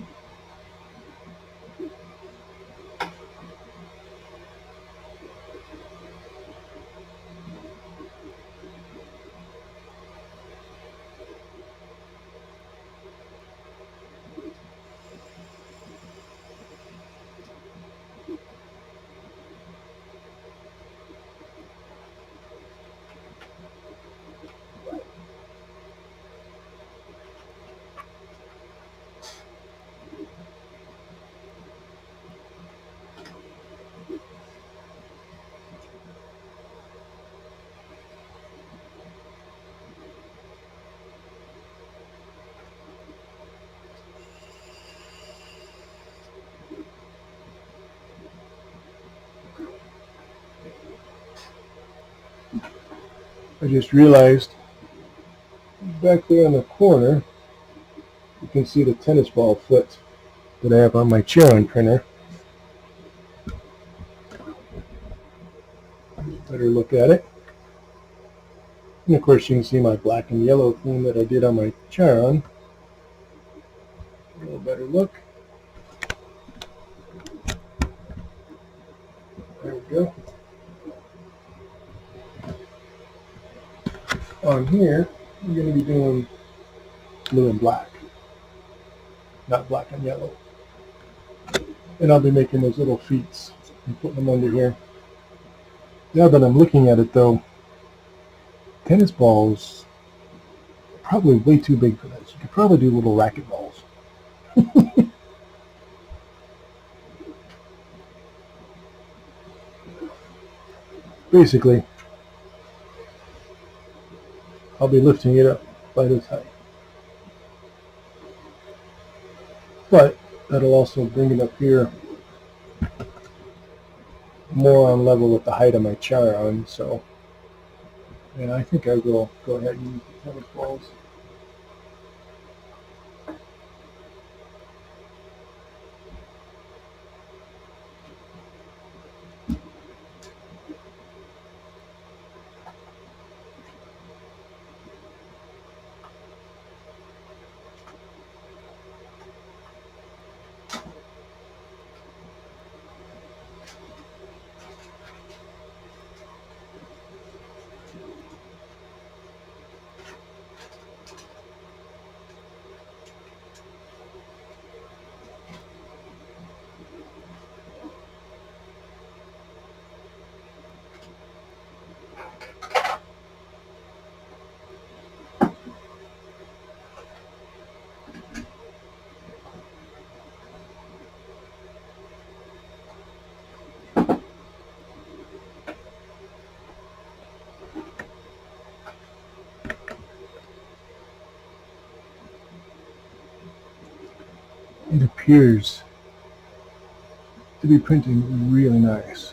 I just realized back there in the corner, you can see the tennis ball foot that I have on my Chiron printer. Better look at it. And of course you can see my black and yellow theme that I did on my Chiron. A little better look. There we go. On here, I'm going to be doing blue and black, not black and yellow. And I'll be making those little feet and putting them under here. Now that I'm looking at it though, tennis balls are probably way too big for this. You could probably do little racket balls. Basically, I'll be lifting it up by this height. But that'll also bring it up here more on level with the height of my Chiron. So yeah, I think I will go ahead and use the tennis balls. it appears to be printing really nice.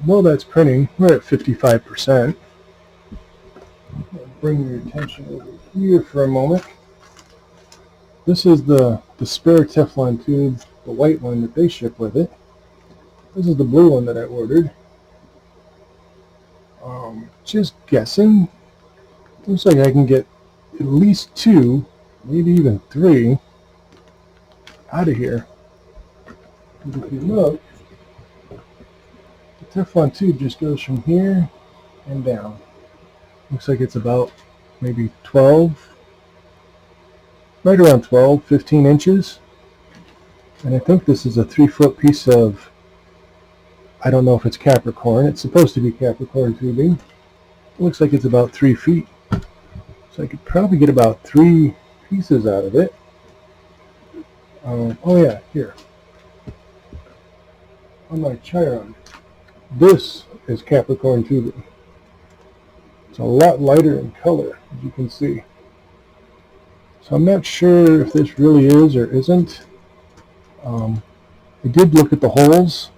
While that's printing, we're at 55%. I'll bring your attention over here for a moment. This is the spare Teflon tube, the white one that they ship with it. This is the blue one that I ordered. Just guessing. Looks like I can get at least 2, maybe even 3 out of here. If you look, the Teflon tube just goes from here and down. Looks like it's about maybe 12, right around 12, 15 inches. And I think this is a 3-foot piece of, I don't know if it's Capricorn. It's supposed to be Capricorn tubing. It looks like it's about 3 feet. So I could probably get about 3 pieces out of it. Oh yeah, here. On my Chiron. This is Capricorn tubing. It's a lot lighter in color, as you can see. So I'm not sure if this really is or isn't. I did look at the holes.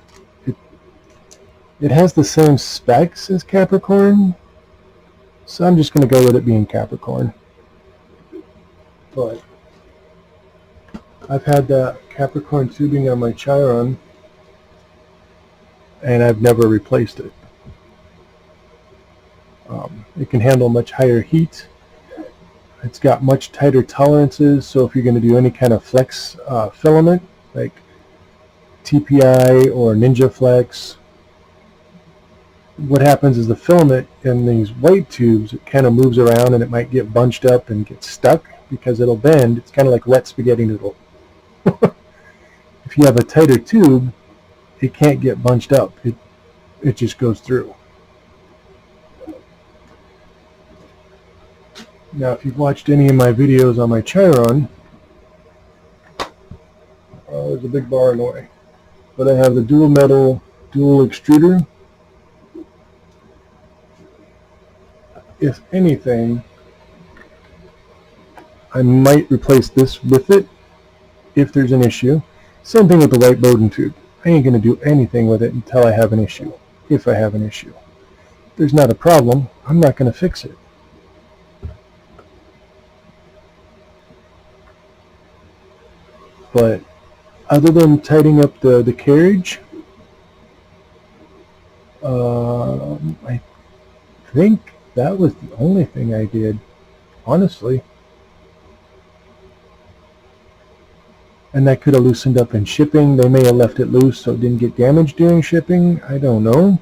It has the same specs as Capricorn, so I'm just going to go with it being Capricorn. But I've had that Capricorn tubing on my Chiron, and I've never replaced it. It can handle much higher heat. It's got much tighter tolerances, so if you're going to do any kind of flex filament, like TPI or Ninja Flex, what happens is the filament in these white tubes, it kind of moves around and it might get bunched up and get stuck because it'll bend. It's kind of like wet spaghetti noodle. If you have a tighter tube, it can't get bunched up. It just goes through. Now, if you've watched any of my videos on my Chiron, there's a big bar in the way. But I have the dual metal, dual extruder. If anything, I might replace this with it if there's an issue. Same thing with the white Bowden tube. I ain't going to do anything with it until I have an issue, if I have an issue. If there's not a problem, I'm not going to fix it. But other than tightening up the carriage, I think that was the only thing I did, honestly. And that could have loosened up in shipping. They may have left it loose so it didn't get damaged during shipping. I don't know.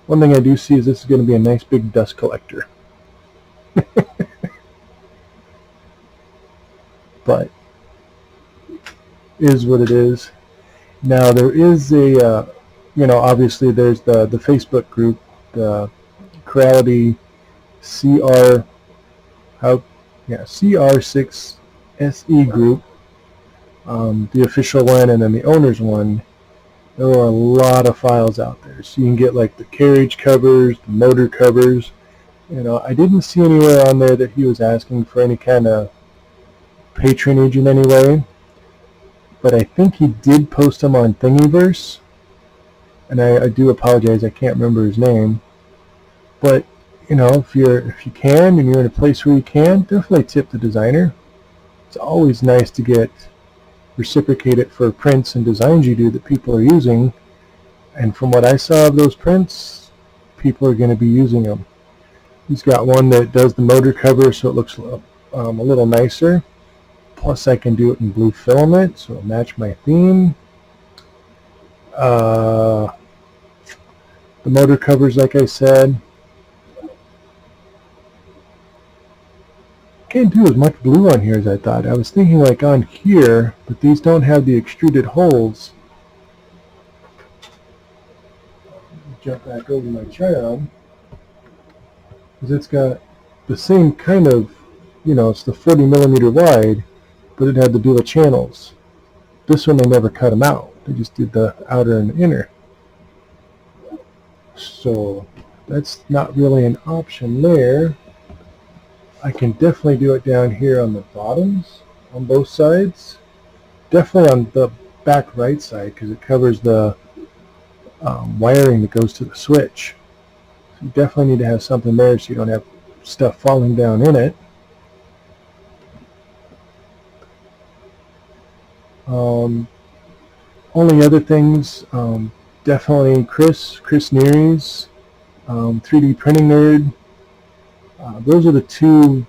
One thing I do see is this is going to be a nice big dust collector. But is what it is. Now there is a, obviously there's the Facebook group, the Creality CR-6 SE group, the official one, and then the owner's one. There are a lot of files out there, so you can get like the carriage covers, the motor covers. I didn't see anywhere on there that he was asking for any kind of patronage in any way, but I think he did post them on Thingiverse, and I do apologize, I can't remember his name. But if you can and you're in a place where you can, definitely tip the designer. It's always nice to get reciprocated for prints and designs you do that people are using, and from what I saw of those prints, people are going to be using them. He's got one that does the motor cover so it looks a little nicer. Plus I can do it in blue filament so it'll match my theme. The motor covers, like I said. can't do as much blue on here as I thought. I was thinking like on here, but these don't have the extruded holes. Jump back over my Chiron, because it's got the same kind of, it's the 40 millimeter wide, but it had the dual channels. This one they never cut them out. They just did the outer and the inner. So that's not really an option there. I can definitely do it down here on the bottoms on both sides. Definitely on the back right side, because it covers the wiring that goes to the switch. So you definitely need to have something there so you don't have stuff falling down in it. Only other things, definitely Chris Neary's 3D Printing Nerd. Those are the two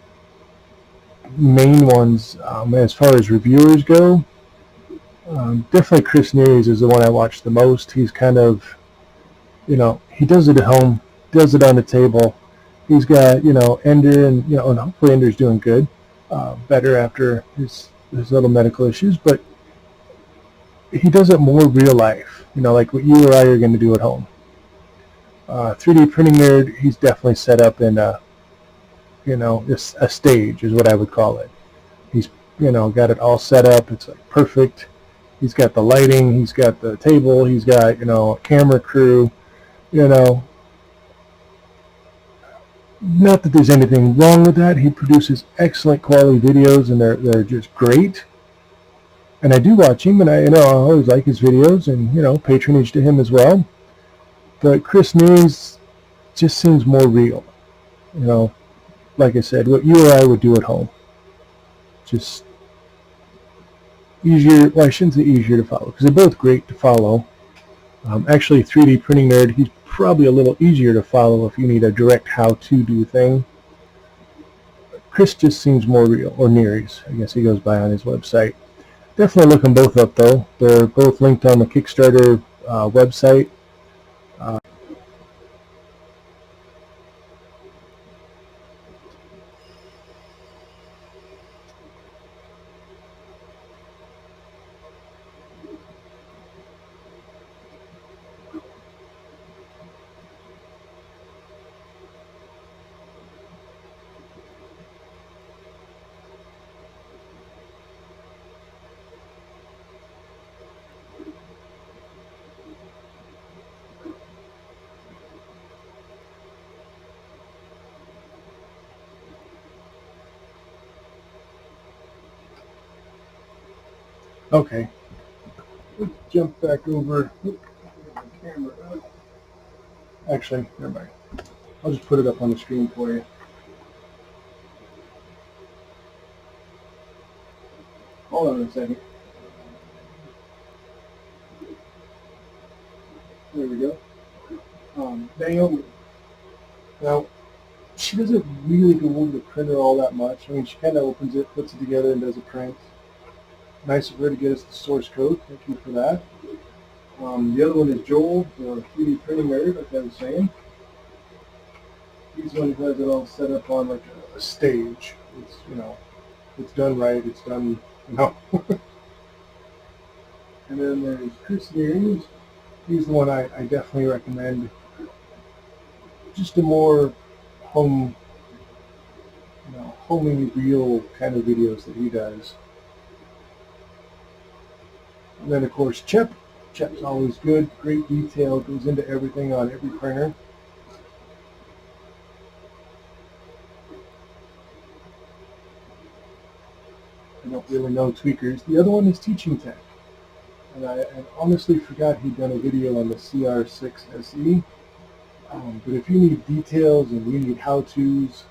main ones as far as reviewers go. Definitely Chris Neary's is the one I watch the most. He's kind of, he does it at home, does it on the table. He's got, Ender, and and hopefully Ender's doing good, better after his little medical issues, but he does it more real life, like what you or I are going to do at home. 3D Printing Nerd, he's definitely set up in a stage is what I would call it. He's, got it all set up. It's like perfect. He's got the lighting. He's got the table. He's got, a camera crew, Not that there's anything wrong with that. He produces excellent quality videos, and they're just great. And I do watch him, and I always like his videos, and patronage to him as well. But Chris News just seems more real. Like I said, what you or I would do at home. Just easier. Well, I shouldn't say easier to follow, because they're both great to follow. Actually, 3D Printing Nerd, he's probably a little easier to follow if you need a direct how-to do thing. Chris just seems more real, or Neary's, I guess he goes by on his website. Definitely look them both up, though. They're both linked on the Kickstarter website. Okay, let's jump back over. Camera up. Actually, never mind. I'll just put it up on the screen for you. Hold on a second. There we go. Naomi. Now, she doesn't really go over the printer all that much. I mean, she kind of opens it, puts it together, and does a print. Nice of her to get us the source code. Thank you for that. The other one is Joel, the 3D Printing Nerd, like I was saying. He's the one who has it all set up on like a stage. It's, it's done right. It's done, And then there's Chris Neary's. He's the one I definitely recommend. Just a more homey, real kind of videos that he does. And then, of course, Chep's always good. Great detail. Goes into everything on every printer. I don't really know tweakers. The other one is Teaching Tech. And I honestly forgot he'd done a video on the CR-6 SE. But if you need details and you need how-tos,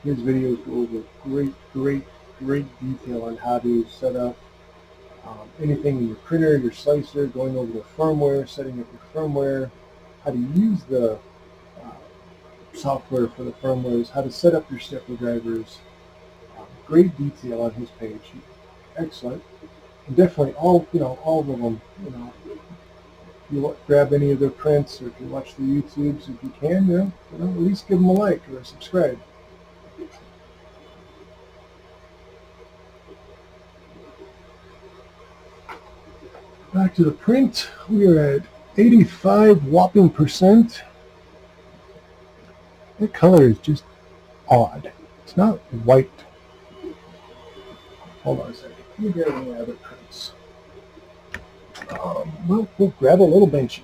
his videos go over great detail on how to set up anything in your printer, your slicer, going over the firmware, setting up your firmware, how to use the software for the firmwares, how to set up your stepper drivers. Great detail on his page. Excellent. And definitely all of them, if you grab any of their prints, or if you watch the YouTubes, if you can, at least give them a like or a subscribe. Back to the print. We are at 85 whopping percent. That color is just odd. It's not white. Hold on a second. Let me grab any other prints. We'll grab a little benchy.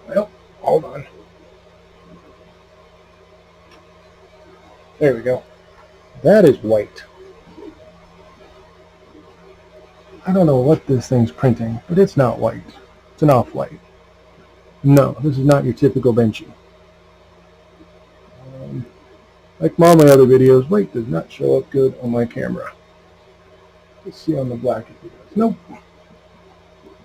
Well, hold on. There we go. That is white. I don't know what this thing's printing, but it's not white. It's an off-white. No, this is not your typical benchy. Like all my other videos, white does not show up good on my camera. Let's see on the black if it does. Nope.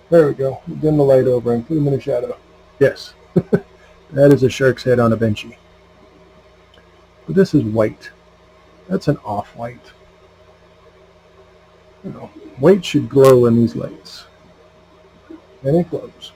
There we go. Dim the light over and put them in the shadow. Yes. That is a shark's head on a benchy. But this is white. That's an off-white. You know, white should glow in these lights. And it glows.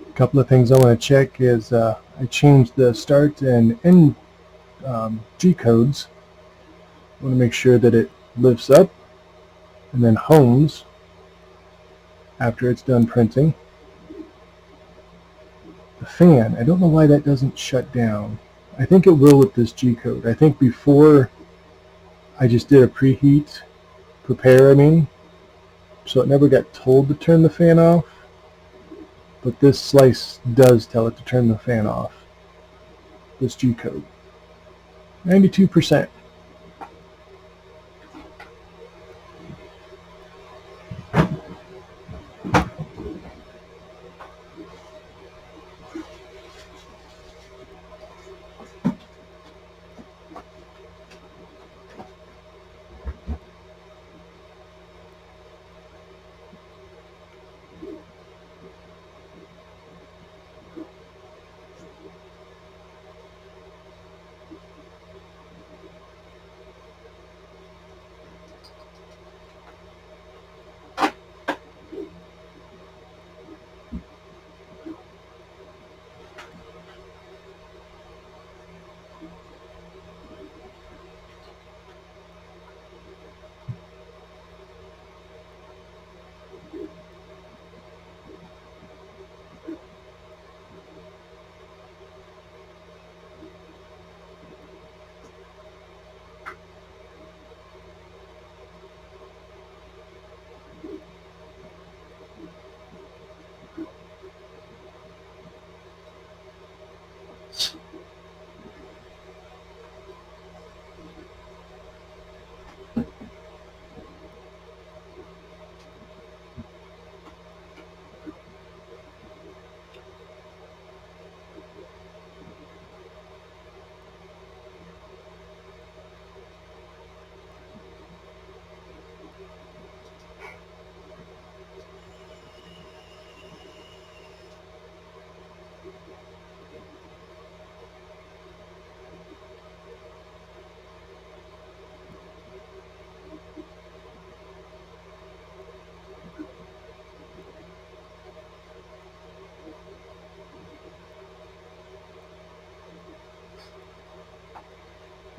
A couple of things I want to check is I changed the start and end G codes. I want to make sure that it lifts up and then homes after it's done printing. The fan, I don't know why that doesn't shut down. I think it will with this G code. I think before I just did a preheat prepare, so it never got told to turn the fan off. But this slice does tell it to turn the fan off. This G code. 92%.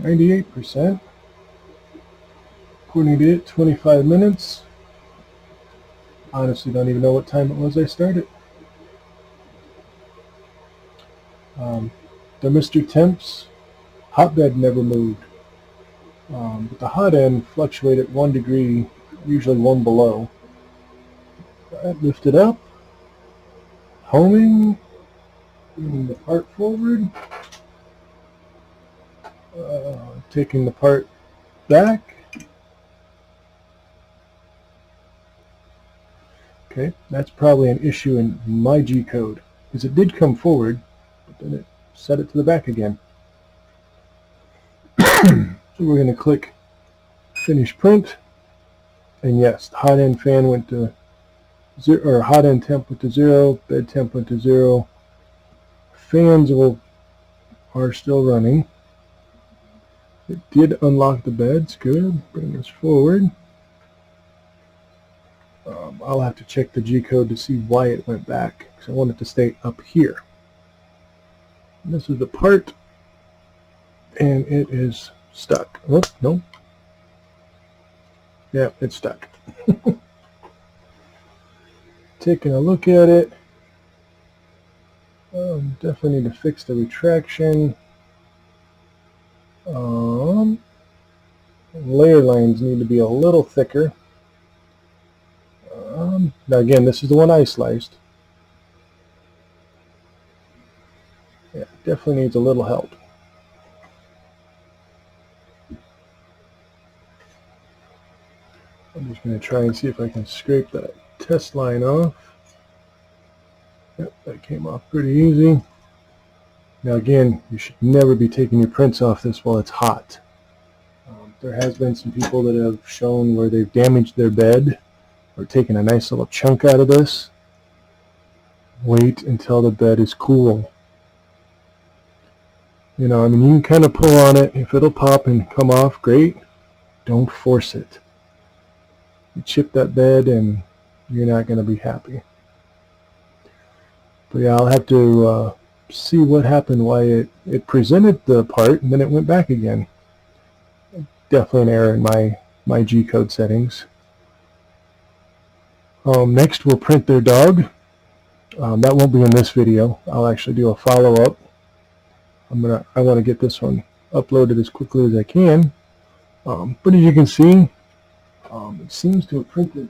%. According to it, 25 minutes. Honestly, don't even know what time it was I started. Thermistor temps, hotbed never moved. But the hot end fluctuated 1 degree, usually 1 below. That lifted up, homing, moving the part forward, taking the part back, Okay, that's probably an issue in my G code, because it did come forward, but then it set it to the back again. So we're going to click Finish Print, and yes, the hot end fan went to 0, or hot end temp went to 0, bed temp went to 0. Fans are still running. It did unlock the beds. Good. Bring this forward. I'll have to check the G code to see why it went back, because I want it to stay up here. And this is the part, and it is stuck. Oh, no. Yeah, it's stuck. Taking a look at it. Definitely need to fix the retraction. Layer lines need to be a little thicker. Now again, this is the one I sliced. Yeah, definitely needs a little help. I'm just going to try and see if I can scrape that test line off. Yep, that came off pretty easy. Now again, you should never be taking your prints off this while it's hot. There has been some people that have shown where they've damaged their bed or taken a nice little chunk out of this. Wait until the bed is cool. You know, I mean, you can kind of pull on it. If it'll pop and come off, great. Don't force it. You chip that bed and you're not going to be happy. But yeah, I'll have to see what happened, why it presented the part and then it went back again. Definitely an error in my G code settings. Next we'll print their dog. That won't be in this video. I'll actually do a follow-up. I want to get this one uploaded as quickly as I can. But as you can see, it seems to have printed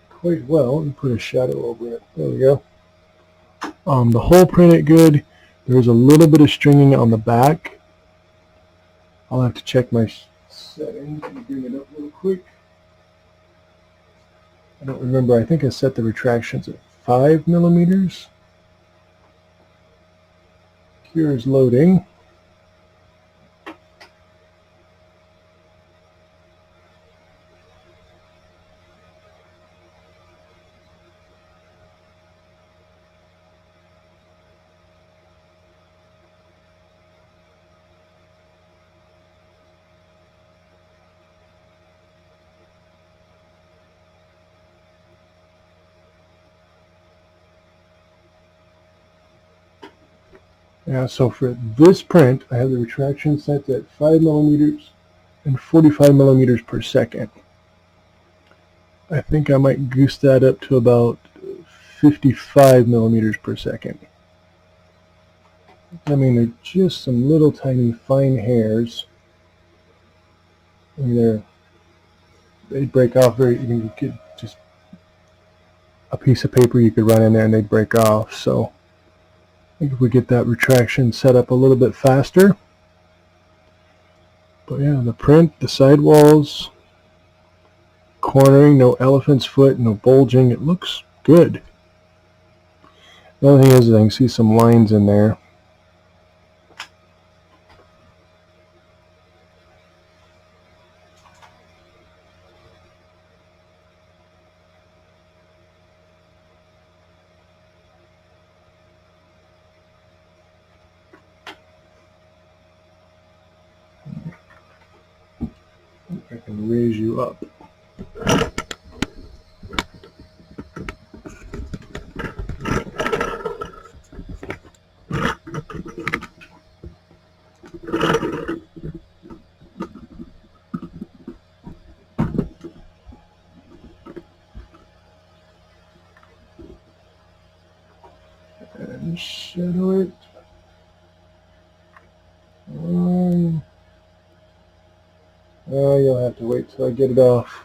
quite well. Let me put a shadow over it. There we go. The hole printed good. There's a little bit of stringing on the back. I'll have to check my settings and bring it up real quick. I don't remember. I think I set the retractions at 5 millimeters. Here is loading. Yeah, so for this print, I have the retraction set at 5 millimeters and 45 millimeters per second. I think I might goose that up to about 55 millimeters per second. I mean, they're just some little tiny fine hairs. I mean, they break off very, you could just, a piece of paper you could run in there and they'd break off. So I think if we get that retraction set up a little bit faster. But yeah, the print, the sidewalls, cornering, no elephant's foot, no bulging. It looks good. The other thing is I can see some lines in there. I can raise you up. And shadow it. You'll have to wait till I get it off.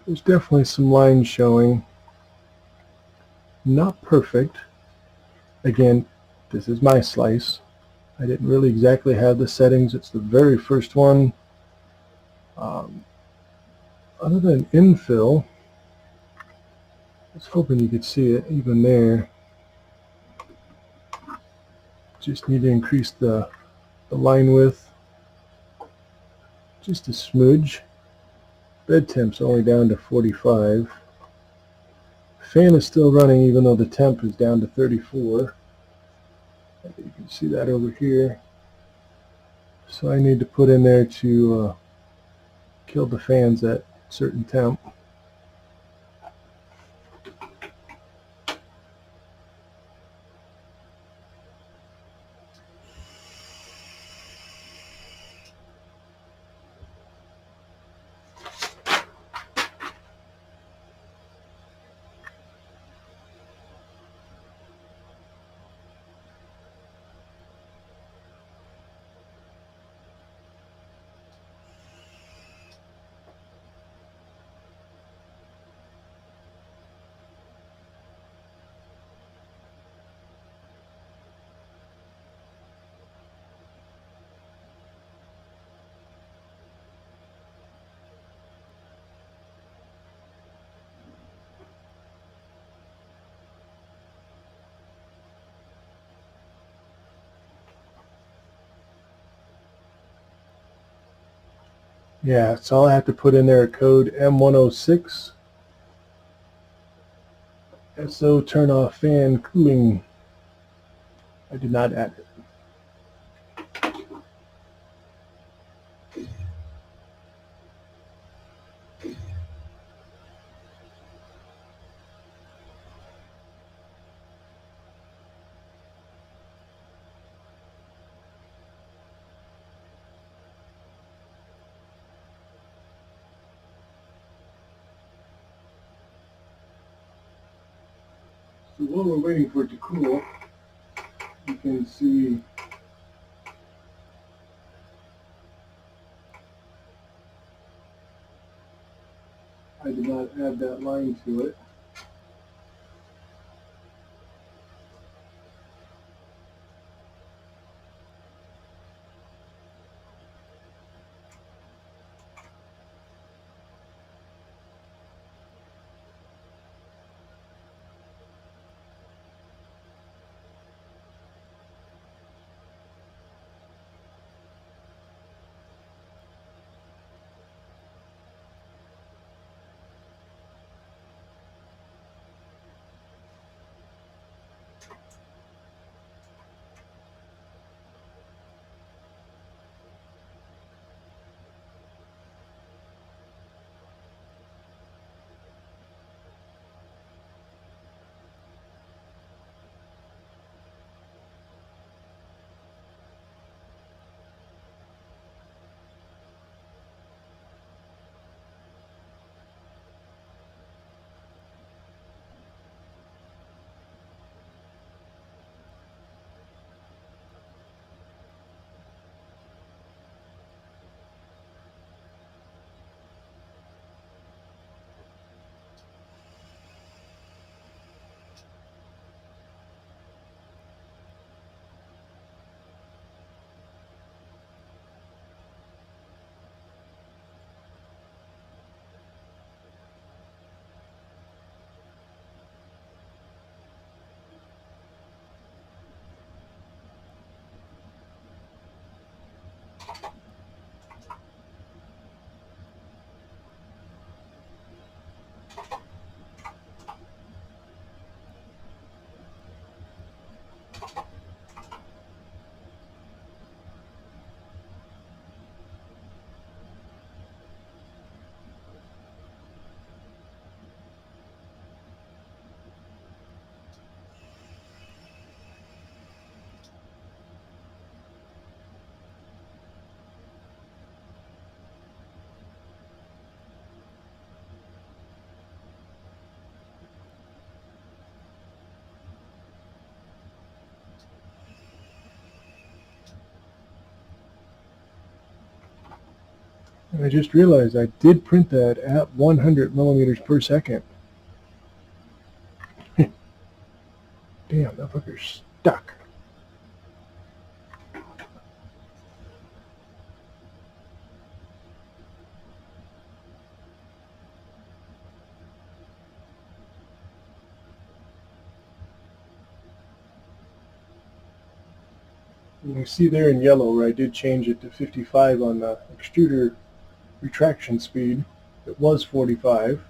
There's definitely some lines showing. Not perfect. Again, this is my slice. I didn't really exactly have the settings. It's the very first one. Other than infill, I was hoping you could see it even there. Just need to increase the line width just a smidge. Bed temp's only down to 45. Fan is still running even though the temp is down to 34. You can see that over here. So I need to put in there to kill the fans at certain temp. Yeah, so I'll have to put in there a code M106 SO turn off fan cooling. I did not add it. So while we're waiting for it to cool, you can see I did not add that line to it. And I just realized I did print that at 100 millimeters per second. Damn, that fucker's stuck. You can see there in yellow where I did change it to 55 on the extruder retraction speed. It was 45.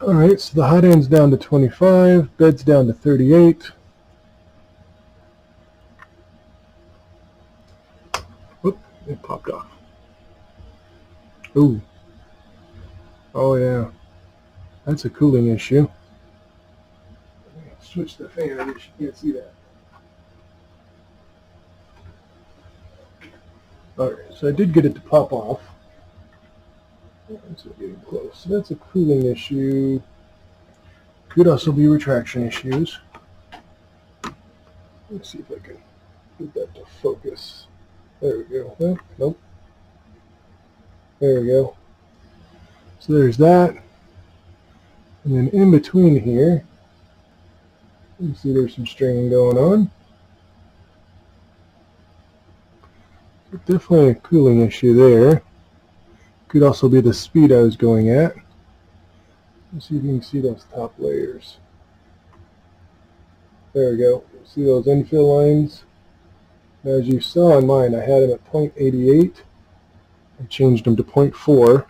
Alright, so the hot end's down to 25, bed's down to 38. Whoop, it popped off. Ooh. Oh yeah, that's a cooling issue. Switch the fan, I guess you can't see that. Alright, so I did get it to pop off. So getting close. So that's a cooling issue. Could also be retraction issues. Let's see if I can get that to focus. There we go. Oh, nope. There we go. So there's that. And then in between here, you can see there's some stringing going on. So definitely a cooling issue there. Could also be the speed I was going at. Let's see if you can see those top layers. There we go. See those infill lines? Now, as you saw on mine, I had them at 0.88. I changed them to 0.4.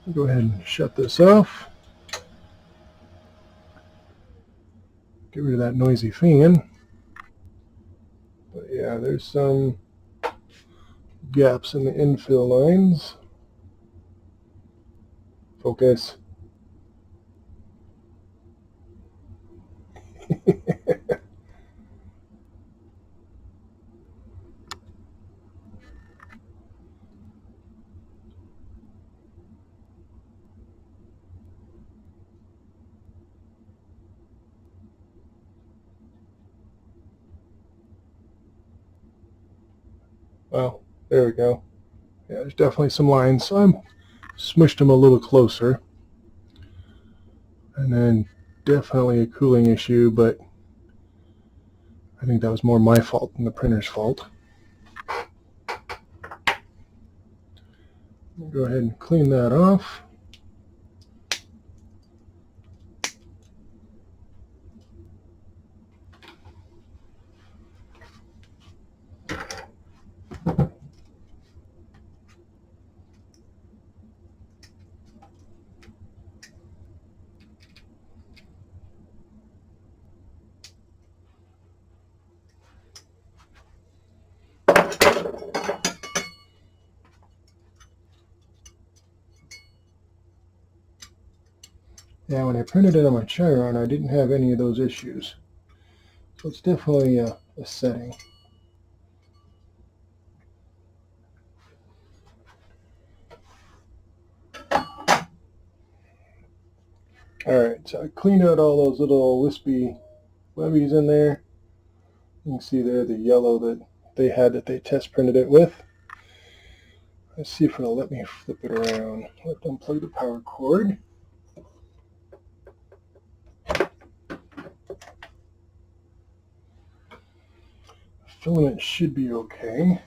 I'll go ahead and shut this off. Get rid of that noisy fan. But yeah, there's some gaps in the infill lines. Focus. Well, there we go. Yeah, there's definitely some lines. So I smushed them a little closer. And then definitely a cooling issue, but I think that was more my fault than the printer's fault. Go ahead and clean that off. Yeah, when I printed it on my Chiron, I didn't have any of those issues. So it's definitely a setting. Alright, so I cleaned out all those little wispy webbies in there. You can see there the yellow that they had that they test printed it with. Let's see if it'll let me flip it around. Let them plug the power cord. Filament should be okay.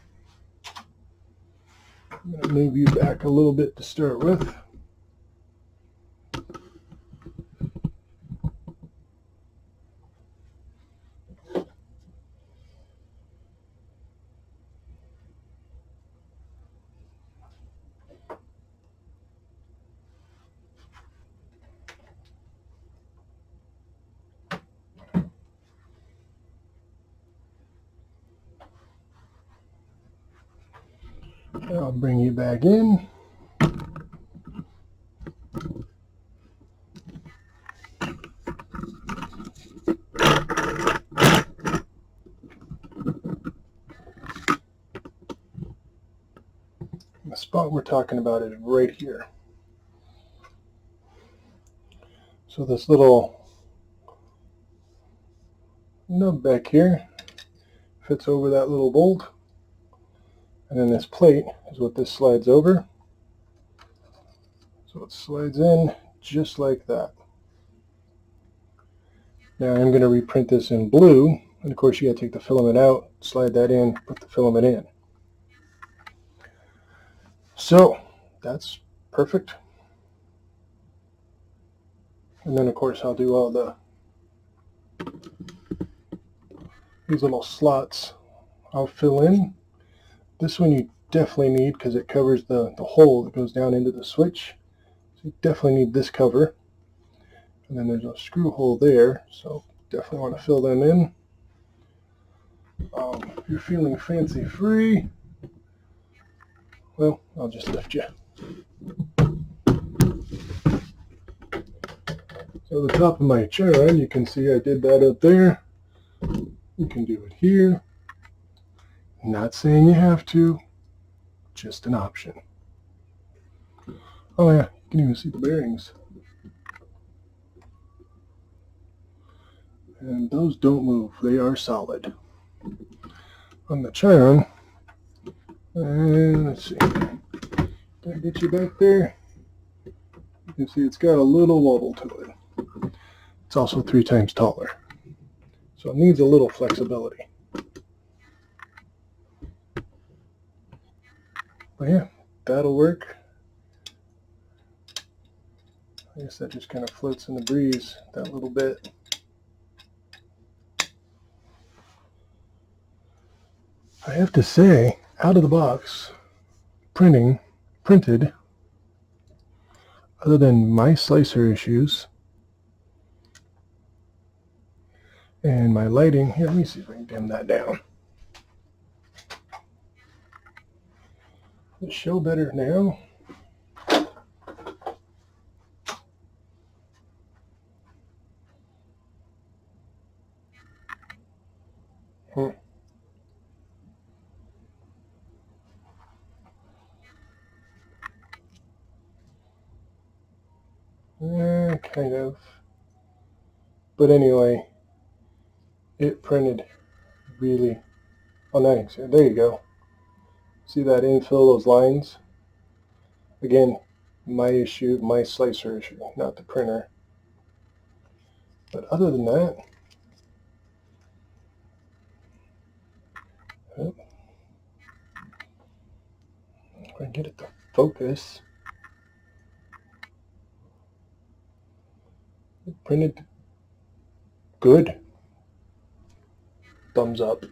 I'm going to move you back a little bit to start with. I'll bring you back in. The spot we're talking about is right here. So this little nub back here fits over that little bolt, and then this plate is what this slides over. So it slides in just like that. Now I'm going to reprint this in blue, and of course you got to take the filament out, slide that in, put the filament in. So that's perfect. And then of course I'll do all these little slots I'll fill in. This one you definitely need because it covers the hole that goes down into the switch. So you definitely need this cover. And then there's a screw hole there, so definitely want to fill them in. If you're feeling fancy free, well, I'll just lift you. So the top of my Chiron, you can see I did that up there. You can do it here. Not saying you have to, just an option. Oh yeah, you can even see the bearings. And those don't move, they are solid. On the Chiron, and let's see, can I get you back there? You can see it's got a little wobble to it. It's also 3 times taller, so it needs a little flexibility. But yeah, that'll work. I guess that just kind of floats in the breeze that little bit. I have to say, out of the box, printed, other than my slicer issues and my lighting, here, let me see if I can dim that down. Does it show better now? Kind of. But anyway, it printed really, oh nice, there you go. See that infill, those lines? Again, my issue, my slicer issue, not the printer. But other than that, if I can get it to focus, it printed good. Thumbs up.